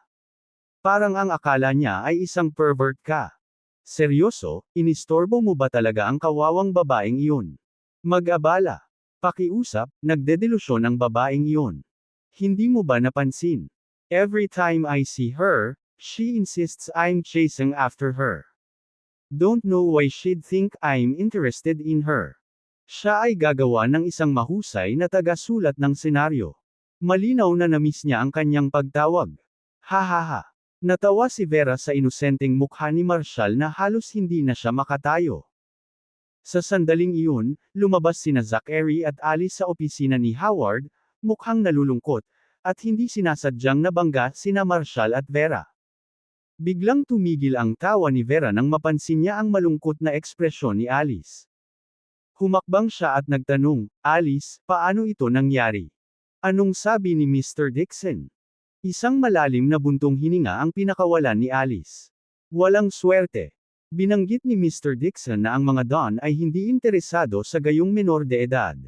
Parang ang akala niya ay isang pervert ka. Seryoso, inistorbo mo ba talaga ang kawawang babaeng iyon? Mag-abala. Pakiusap, nagdedelusyon ang babaeng iyon. Hindi mo ba napansin? Every time I see her, she insists I'm chasing after her. Don't know why she'd think I'm interested in her. Siya ay gagawa ng isang mahusay na taga-sulat ng senaryo. Malinaw na namiss niya ang kanyang pagtawag. Hahaha. Natawa si Vera sa inosenteng mukha ni Marshall na halos hindi na siya makatayo. Sa sandaling iyon, lumabas sina Zachary at Alice sa opisina ni Howard, mukhang nalulungkot, at hindi sinasadyang nabangga sina Marshall at Vera. Biglang tumigil ang tawa ni Vera nang mapansin niya ang malungkot na ekspresyon ni Alice. Humakbang siya at nagtanong, Alice, paano ito nangyari? Anong sabi ni Mr. Dixon? Isang malalim na buntong hininga ang pinakawalan ni Alice. Walang swerte. Binanggit ni Mr. Dixon na ang mga Don ay hindi interesado sa gayong menor de edad.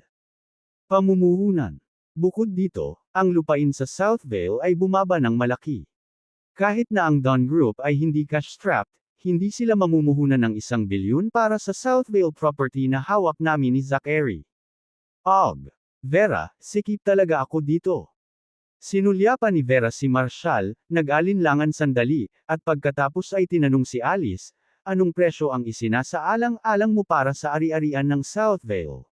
Pamumuhunan. Bukod dito, ang lupain sa Southvale ay bumaba ng malaki. Kahit na ang Don Group ay hindi cash-strapped, hindi sila mamumuhunan ng $1 billion para sa Southvale property na hawak namin ni Zachary. Og. Vera, sikip talaga ako dito. Sinulyapan ni Vera si Marshall, nag-alinlangan sandali, at pagkatapos ay tinanong si Alice, anong presyo ang isinasaalang-alang mo para sa ari-arian ng Southvale?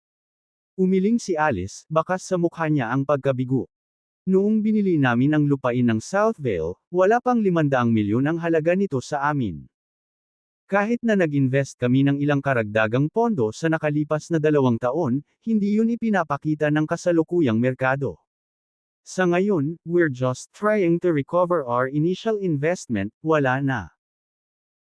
Umiling si Alice, bakas sa mukha niya ang pagkabigo. Noong binili namin ang lupain ng Southvale, wala pang 500 milyon ang halaga nito sa amin. Kahit na nag-invest kami ng ilang karagdagang pondo sa nakalipas na 2 taon, hindi yun ipinapakita ng kasalukuyang merkado. Sa ngayon, we're just trying to recover our initial investment, wala na.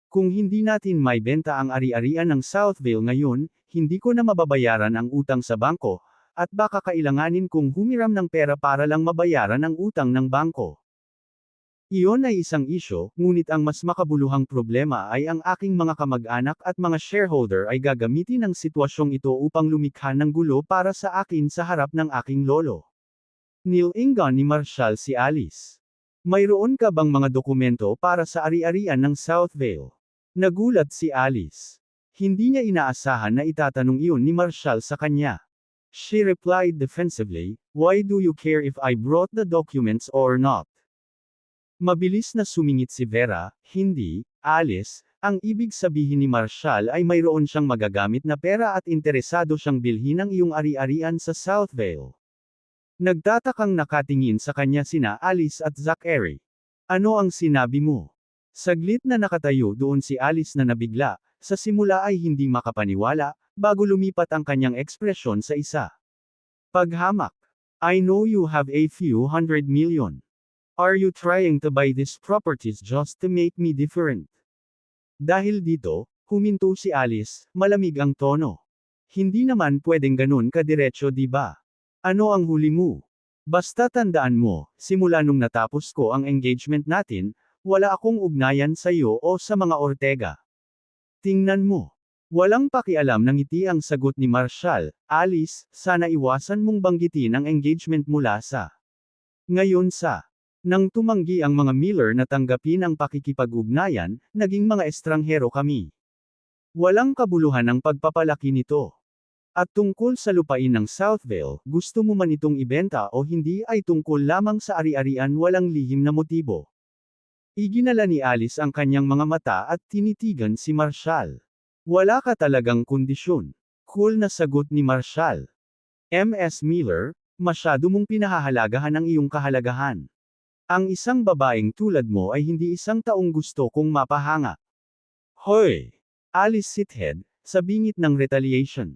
Kung hindi natin maibenta ang ari-arian ng Southvale ngayon, hindi ko na mababayaran ang utang sa bangko, at baka kailanganin kong humiram ng pera para lang mabayaran ang utang ng bangko. Iyon ay isang isyo, ngunit ang mas makabuluhang problema ay ang aking mga kamag-anak at mga shareholder ay gagamitin ang sitwasyong ito upang lumikha ng gulo para sa akin sa harap ng aking lolo. Nilingon ni Marshall si Alice. Mayroon ka bang mga dokumento para sa ari-arian ng Southvale? Nagulat si Alice. Hindi niya inaasahan na itatanong iyon ni Marshall sa kanya. She replied defensively, "Why do you care if I brought the documents or not?" Mabilis na sumingit si Vera, "Hindi, Alice, ang ibig sabihin ni Marshall ay mayroon siyang magagamit na pera at interesado siyang bilhin ang iyong ari-arian sa Southvale." Nagtatakang nakatingin sa kanya sina Alice at Zachary. "Ano ang sinabi mo?" Saglit na nakatayo doon si Alice na nabigla, sa simula ay hindi makapaniwala, bago lumipat ang kanyang ekspresyon sa isa. Paghamak. "I know you have a few hundred million. Are you trying to buy these properties just to make me different?" Dahil dito, huminto si Alice, malamig ang tono. "Hindi naman pwedeng ganun kadiretso, di ba? Ano ang huli mo? Basta tandaan mo, simula nung natapos ko ang engagement natin, wala akong ugnayan sa iyo o sa mga Ortega. Tingnan mo." Walang pakialam ng ngiti ang sagot ni Marshall. "Alice, sana iwasan mong banggitin ang engagement mula sa ngayon sa." Nang tumanggi ang mga Miller na tanggapin ang pakikipag-ugnayan, naging mga estranghero kami. Walang kabuluhan ang pagpapalaki nito. At tungkol sa lupain ng Southvale, gusto mo man itong ibenta o hindi ay tungkol lamang sa ari-arian, walang lihim na motibo. Iginala ni Alice ang kanyang mga mata at tinitigan si Marshall. "Wala ka talagang kondisyon." Cool na sagot ni Marshall. "Ms. Miller, masyado mong pinahahalagahan ang iyong kahalagahan. Ang isang babaeng tulad mo ay hindi isang taong gusto kong mapahanga." "Hoy!" Alice sithead, sa bingit ng retaliation.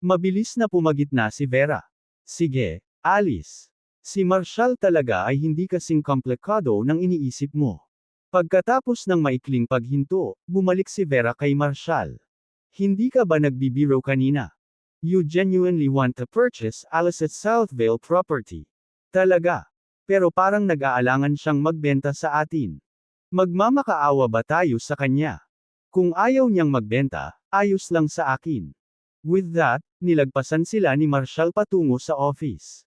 Mabilis na pumagitna si Vera. "Sige, Alice. Si Marshall talaga ay hindi kasing komplikado ng iniisip mo." Pagkatapos ng maikling paghinto, bumalik si Vera kay Marshall. "Hindi ka ba nagbibiro kanina? You genuinely want to purchase Alice's Southvale property? Talaga? Pero parang nag-aalangan siyang magbenta sa atin. Magmamakaawa ba tayo sa kanya? Kung ayaw niyang magbenta, ayos lang sa akin." With that, nilagpasan sila ni Marshall patungo sa office.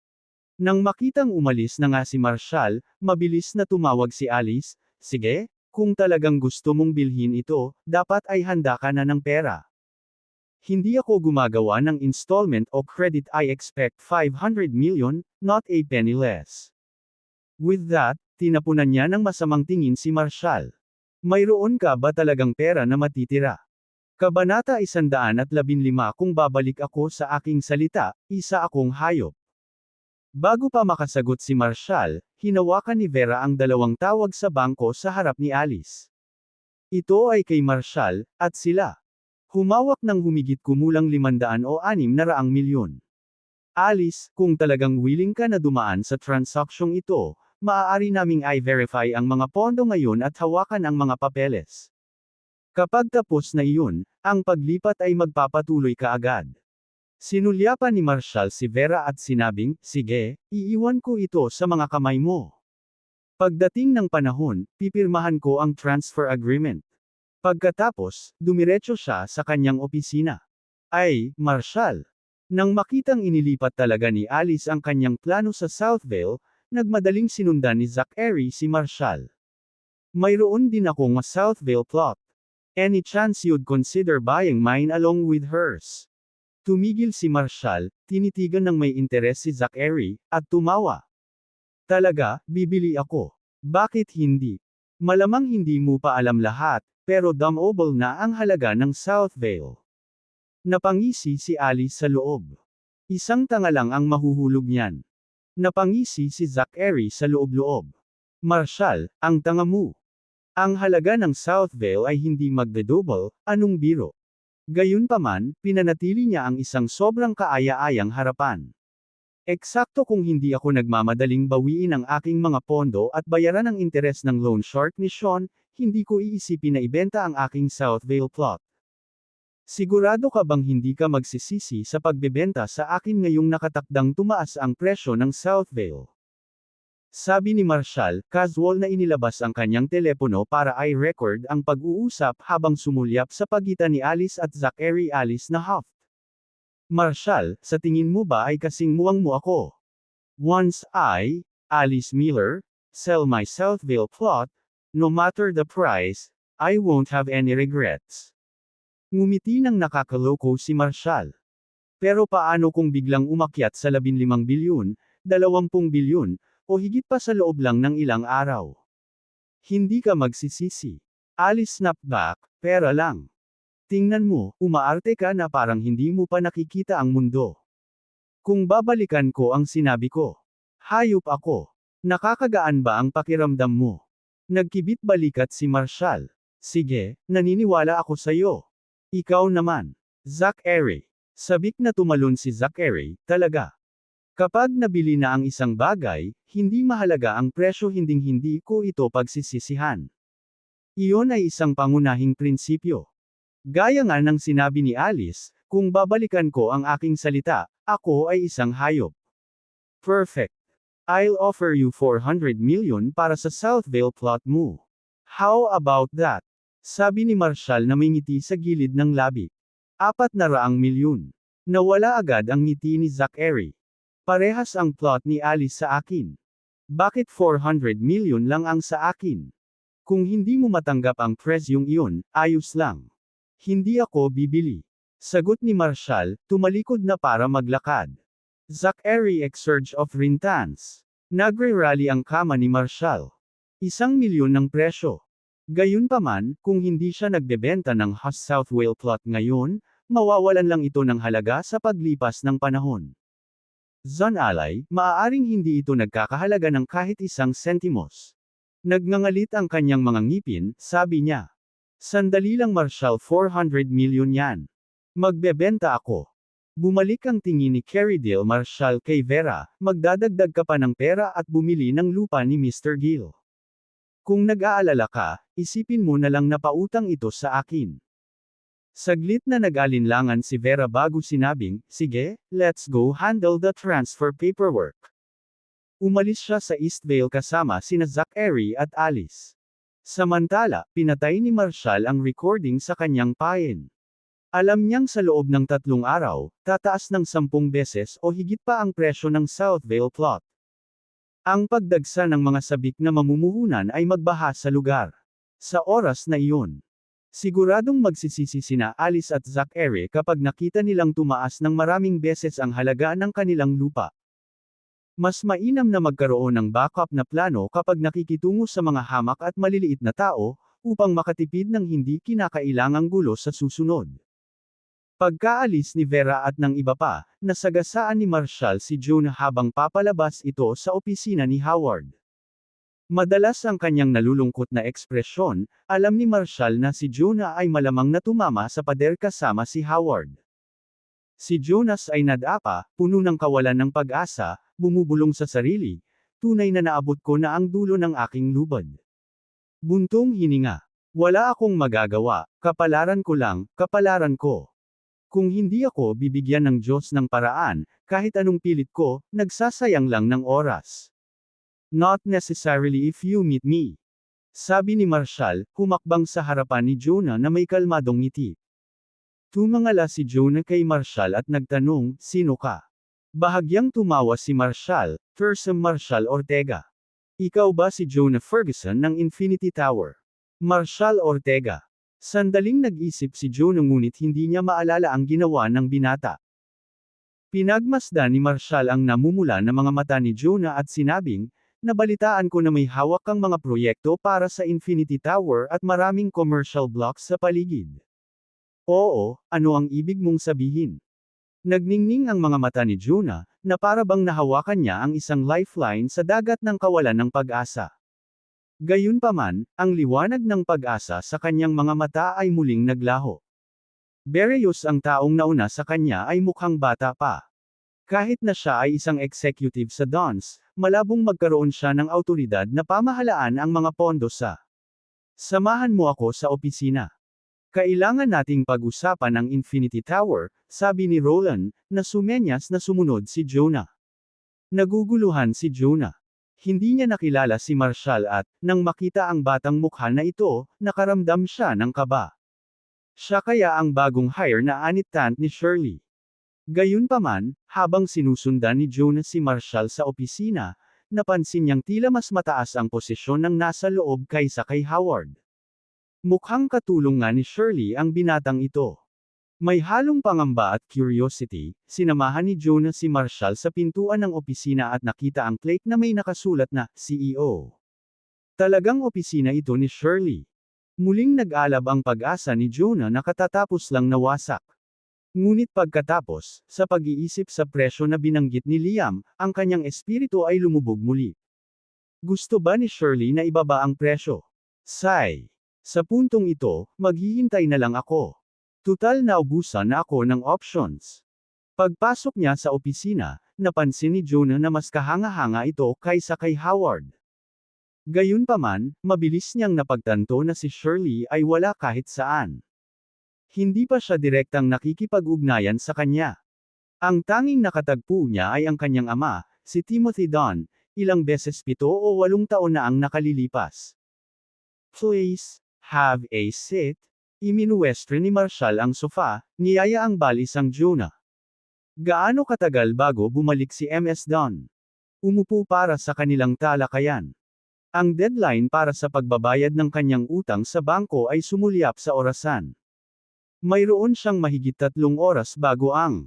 Nang makitang umalis na nga si Marshall, mabilis na tumawag si Alice. "Sige, kung talagang gusto mong bilhin ito, dapat ay handa ka na ng pera. Hindi ako gumagawa ng installment o credit, I expect 500 million, not a penny less." With that, tinapunan niya ng masamang tingin si Marshall. "Mayroon ka ba talagang pera na matitira?" Kabanata 115. Kung babalik ako sa aking salita, isa akong hayop. Bago pa makasagot si Marshall, hinawakan ni Vera ang dalawang tawag sa bangko sa harap ni Alice. Ito ay kay Marshall, at sila. Humawak ng humigit kumulang 500 o 600 milyon. "Alice, kung talagang willing ka na dumaan sa transaksyong ito, maaari naming i-verify ang mga pondo ngayon at hawakan ang mga papeles. Kapag tapos na iyon, ang paglipat ay magpapatuloy kaagad." Sinulyapan ni Marshall si Vera at sinabing, "Sige, iiwan ko ito sa mga kamay mo. Pagdating ng panahon, pipirmahan ko ang transfer agreement." Pagkatapos, dumiretso siya sa kanyang opisina. "Ay, Marshall." Nang makitang inilipat talaga ni Alice ang kanyang plano sa Southvale, nagmadaling sinundan ni Zachary si Marshall. "Mayroon din akong Southvale plot. Any chance you'd consider buying mine along with hers?" Tumigil si Marshall, tinitigan ng may interes si Zachary, at tumawa. "Talaga, bibili ako. Bakit hindi? Malamang hindi mo pa alam lahat, pero damnable na ang halaga ng Southvale." Napangisi si Alice sa loob. Isang tanga lang ang mahuhulog niyan. Napangisi si Zachary sa loob-loob. "Marshall, ang tanga mo. Ang halaga ng Southvale ay hindi magdedouble, anong biro?" Gayunpaman, pinanatili niya ang isang sobrang kaaya-ayang harapan. "Eksakto, kung hindi ako nagmamadaling bawiin ang aking mga pondo at bayaran ang interes ng loan shark ni Sean, hindi ko iisipin na ibenta ang aking Southvale plot. Sigurado ka bang hindi ka magsisisi sa pagbebenta sa akin ngayong nakatakdang tumaas ang presyo ng Southvale?" Sabi ni Marshall, casual na inilabas ang kanyang telepono para i-record ang pag-uusap habang sumulyap sa pagitan ni Alice at Zachary. Alice na huff. Marshall, sa tingin mo ba ay kasing muwang mo ako? Once I, Alice Miller, sell my Southville plot, no matter the price, I won't have any regrets. Ngumiti ng nakakaloko si Marshall. Pero paano kung biglang umakyat sa 15 bilyon, 20 bilyon, o higit pa sa loob lang ng ilang araw? Hindi ka magsisisi. Alice snapped back, pera lang. Tingnan mo, umaarte ka na parang hindi mo pa nakikita ang mundo. Kung babalikan ko ang sinabi ko. Hayop ako. Nakakagaan ba ang pakiramdam mo? Nagkibit balikat si Marshall. Sige, naniniwala ako sa'yo. Ikaw naman. Zachary. Sabik na tumalon si Zachary, talaga. Kapag nabili na ang isang bagay, hindi mahalaga ang presyo, hinding-hindi ko ito pagsisisihan. Iyon ay isang pangunahing prinsipyo. Gaya nga ng sinabi ni Alice, kung babalikan ko ang aking salita, ako ay isang hayop. Perfect. I'll offer you 400 million para sa Southville plot mo. How about that? Sabi ni Marshall na may ngiti sa gilid ng labi. 400 milyon. Nawala agad ang ngiti ni Zachary. Parehas ang plot ni Alice sa akin. Bakit 400 million lang ang sa akin? Kung hindi mo matanggap ang presyong iyon, ayos lang. Hindi ako bibili. Sagot ni Marshall, tumalikod na para maglakad. Zachary exurge of rintans. Nagre-rally ang kama ni Marshall. 1 milyon ng presyo. Gayunpaman, kung hindi siya nagbebenta ng Huss Southville plot ngayon, mawawalan lang ito ng halaga sa paglipas ng panahon. Zanalay, maaaring hindi ito nagkakahalaga ng kahit 1 sentimos. Nagngangalit ang kanyang mga ngipin, sabi niya. Sandali lang Marshall, 400 milyon yan. Magbebenta ako. Bumalik ang tingin ni Kerrydale Marshall kay Vera, magdadagdag ka pa ng pera at bumili ng lupa ni Mr. Gill. Kung nag-aalala ka, isipin mo na lang na pautang ito sa akin. Saglit na nag-alinlangan si Vera bago sinabing, sige, let's go handle the transfer paperwork. Umalis siya sa Eastvale kasama sina Zachary at Alice. Samantala, pinatay ni Marshall ang recording sa kanyang pain. Alam niyang sa loob ng 3 araw, tataas ng 10 beses o higit pa ang presyo ng Southville plot. Ang pagdagsa ng mga sabik na mamumuhunan ay magbaha sa lugar. Sa oras na iyon, siguradong magsisisi sina Alice at Zachary kapag nakita nilang tumaas ng maraming beses ang halaga ng kanilang lupa. Mas mainam na magkaroon ng backup na plano kapag nakikitungo sa mga hamak at maliliit na tao, upang makatipid ng hindi kinakailangang gulo sa susunod. Pagkaalis ni Vera at ng iba pa, nasagasaan ni Marshall si Jonah habang papalabas ito sa opisina ni Howard. Madalas ang kanyang nalulungkot na ekspresyon, alam ni Marshall na si Jonah ay malamang na tumama sa pader kasama si Howard. Si Jonas ay nadapa, puno ng kawalan ng pag-asa, bumubulong sa sarili, tunay na naabot ko na ang dulo ng aking lubad. Buntong hininga. Wala akong magagawa, kapalaran ko lang, kapalaran ko. Kung hindi ako bibigyan ng Diyos ng paraan, kahit anong pilit ko, nagsasayang lang ng oras. Not necessarily if you meet me. Sabi ni Marshall, humakbang sa harapan ni Jonah na may kalmadong ngiti. Tumangala si Jonah kay Marshall at nagtanong, sino ka? Bahagyang tumawa si Marshall, Thurston Marshall Ortega. Ikaw ba si Jonah Ferguson ng Infinity Tower? Marshall Ortega. Sandaling nag-isip si Jonah ngunit hindi niya maalala ang ginawa ng binata. Pinagmasdan ni Marshall ang namumula na mga mata ni Jonah at sinabing, nabalitaan ko na may hawak kang mga proyekto para sa Infinity Tower at maraming commercial blocks sa paligid. Oo, ano ang ibig mong sabihin? Nagningning ang mga mata ni Jonah, na para bang nahawakan niya ang isang lifeline sa dagat ng kawalan ng pag-asa. Gayunpaman, ang liwanag ng pag-asa sa kanyang mga mata ay muling naglaho. Berrios ang taong nauna sa kanya ay mukhang bata pa. Kahit na siya ay isang executive sa Dons, malabong magkaroon siya ng awtoridad na pamahalaan ang mga pondo sa. Samahan mo ako sa opisina. Kailangan nating pag-usapan ang Infinity Tower, sabi ni Roland, na sumenyas na sumunod si Jonah. Naguguluhan si Jonah. Hindi niya nakilala si Marshall at, nang makita ang batang mukha na ito, nakaramdam siya ng kaba. Siya kaya ang bagong hire na anitant ni Shirley. Gayunpaman, habang sinusundan ni Jonah si Marshall sa opisina, napansin niyang tila mas mataas ang posisyon ng nasa loob kaysa kay Howard. Mukhang katulong nga ni Shirley ang binatang ito. May halong pangamba at curiosity, sinamahan ni Jonah si Marshall sa pintuan ng opisina at nakita ang plate na may nakasulat na CEO. Talagang opisina ito ni Shirley. Muling nag-alab ang pag-asa ni Jonah na katatapos lang nawasak. Ngunit pagkatapos, sa pag-iisip sa presyo na binanggit ni Liam, ang kanyang espiritu ay lumubog muli. Gusto ba ni Shirley na ibaba ang presyo? Sigh. Sa puntong ito, maghihintay na lang ako. Tutal naubusan na ako ng options. Pagpasok niya sa opisina, napansin ni Jonah na mas kahanga-hanga ito kaysa kay Howard. Gayunpaman, mabilis niyang napagtanto na si Shirley ay wala kahit saan. Hindi pa siya direktang nakikipag-ugnayan sa kanya. Ang tanging nakatagpo niya ay ang kanyang ama, si Timothy Don, ilang beses 7 o 8 taon na ang nakalilipas. Please, have a seat. Iminuwestre ni Marshall ang sofa, niyaya ang balis ang Jonah. Gaano katagal bago bumalik si Ms. Don? Umupo para sa kanilang talakayan. Ang deadline para sa pagbabayad ng kanyang utang sa bangko ay sumulyap sa orasan. Mayroon siyang mahigit 3 oras bago ang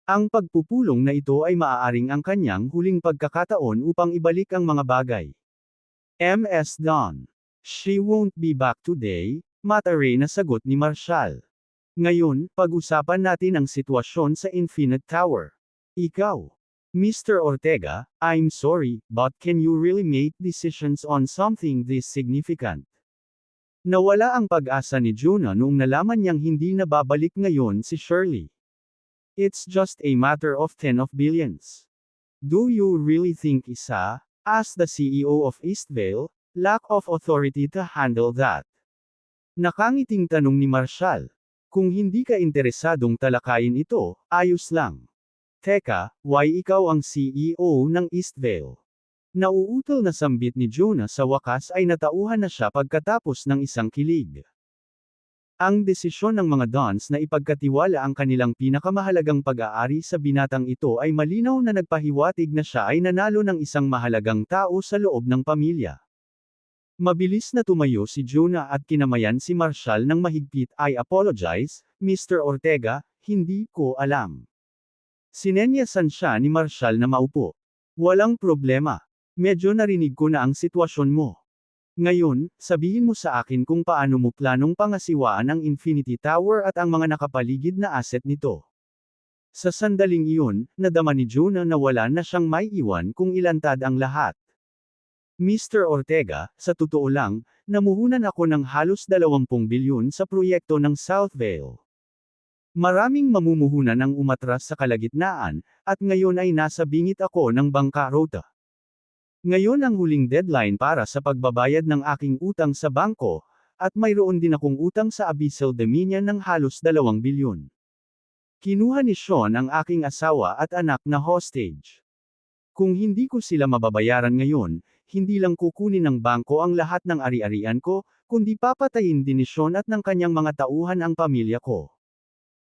pagpupulong na ito ay maaaring ang kanyang huling pagkakataon upang ibalik ang mga bagay. Ms. Don. She won't be back today, mataray na sagot ni Marshall. Ngayon, pag-usapan natin ang sitwasyon sa Infinite Tower. Ikaw, Mr. Ortega, I'm sorry, but can you really make decisions on something this significant? Nawala ang pag-asa ni Jonah noong nalaman niyang hindi na babalik ngayon si Shirley. It's just a matter of 10 of billions. Do you really think isa, as the CEO of Eastvale, lack of authority to handle that? Nakangiting tanong ni Marshall. Kung hindi ka interesadong talakayin ito, ayos lang. Teka, why ikaw ang CEO ng Eastvale? Nauutol na sambit ni Jonah sa wakas ay natauhan na siya pagkatapos ng isang kilig. Ang desisyon ng mga Dons na ipagkatiwala ang kanilang pinakamahalagang pag-aari sa binatang ito ay malinaw na nagpahiwatig na siya ay nanalo ng isang mahalagang tao sa loob ng pamilya. Mabilis na tumayo si Jonah at kinamayan si Marshall ng mahigpit. I apologize, Mr. Ortega, hindi ko alam. Sinenyasan siya ni Marshall na maupo. Walang problema. Medyo narinig ko na ang sitwasyon mo. Ngayon, sabihin mo sa akin kung paano mo planong pangasiwaan ang Infinity Tower at ang mga nakapaligid na asset nito. Sa sandaling iyon, nadama ni Jonah na wala na siyang maiiwan kung ilantad ang lahat. Mr. Ortega, sa totoo lang, namuhunan ako ng halos 20 bilyon sa proyekto ng Southvale. Maraming mamumuhunan ang umatras sa kalagitnaan, at ngayon ay nasa bingit ako ng bangkarota. Ngayon ang huling deadline para sa pagbabayad ng aking utang sa bangko, at mayroon din akong utang sa Abyssal Dominion ng halos 2 bilyon. Kinuha ni Sean ang aking asawa at anak na hostage. Kung hindi ko sila mababayaran ngayon, hindi lang kukunin ng bangko ang lahat ng ari-arian ko, kundi papatayin din ni Sean at ng kanyang mga tauhan ang pamilya ko.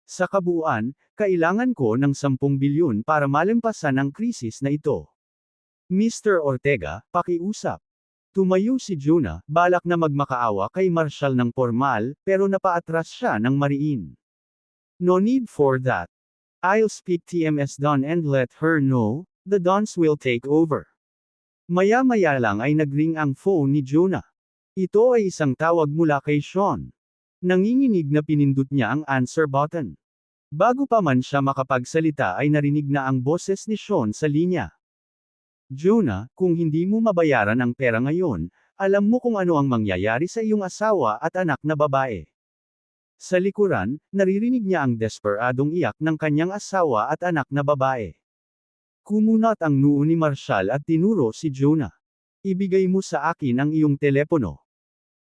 Sa kabuuan, kailangan ko ng 10 bilyon para malampasan ang krisis na ito. Mr. Ortega, pakiusap. Tumayo si Jonah, balak na magmakaawa kay Marshall ng formal, pero napaatras siya ng mariin. No need for that. I'll speak to Ms. Don and let her know, the Dons will take over. Maya-maya lang ay nagring ang phone ni Jonah. Ito ay isang tawag mula kay Sean. Nanginginig na pinindot niya ang answer button. Bago pa man siya makapagsalita ay narinig na ang boses ni Sean sa linya. Jonah, kung hindi mo mabayaran ang pera ngayon, alam mo kung ano ang mangyayari sa iyong asawa at anak na babae. Sa likuran, naririnig niya ang desperadong iyak ng kanyang asawa at anak na babae. Kumunat ang noo ni Marshall at tinuro si Jonah. Ibigay mo sa akin ang iyong telepono.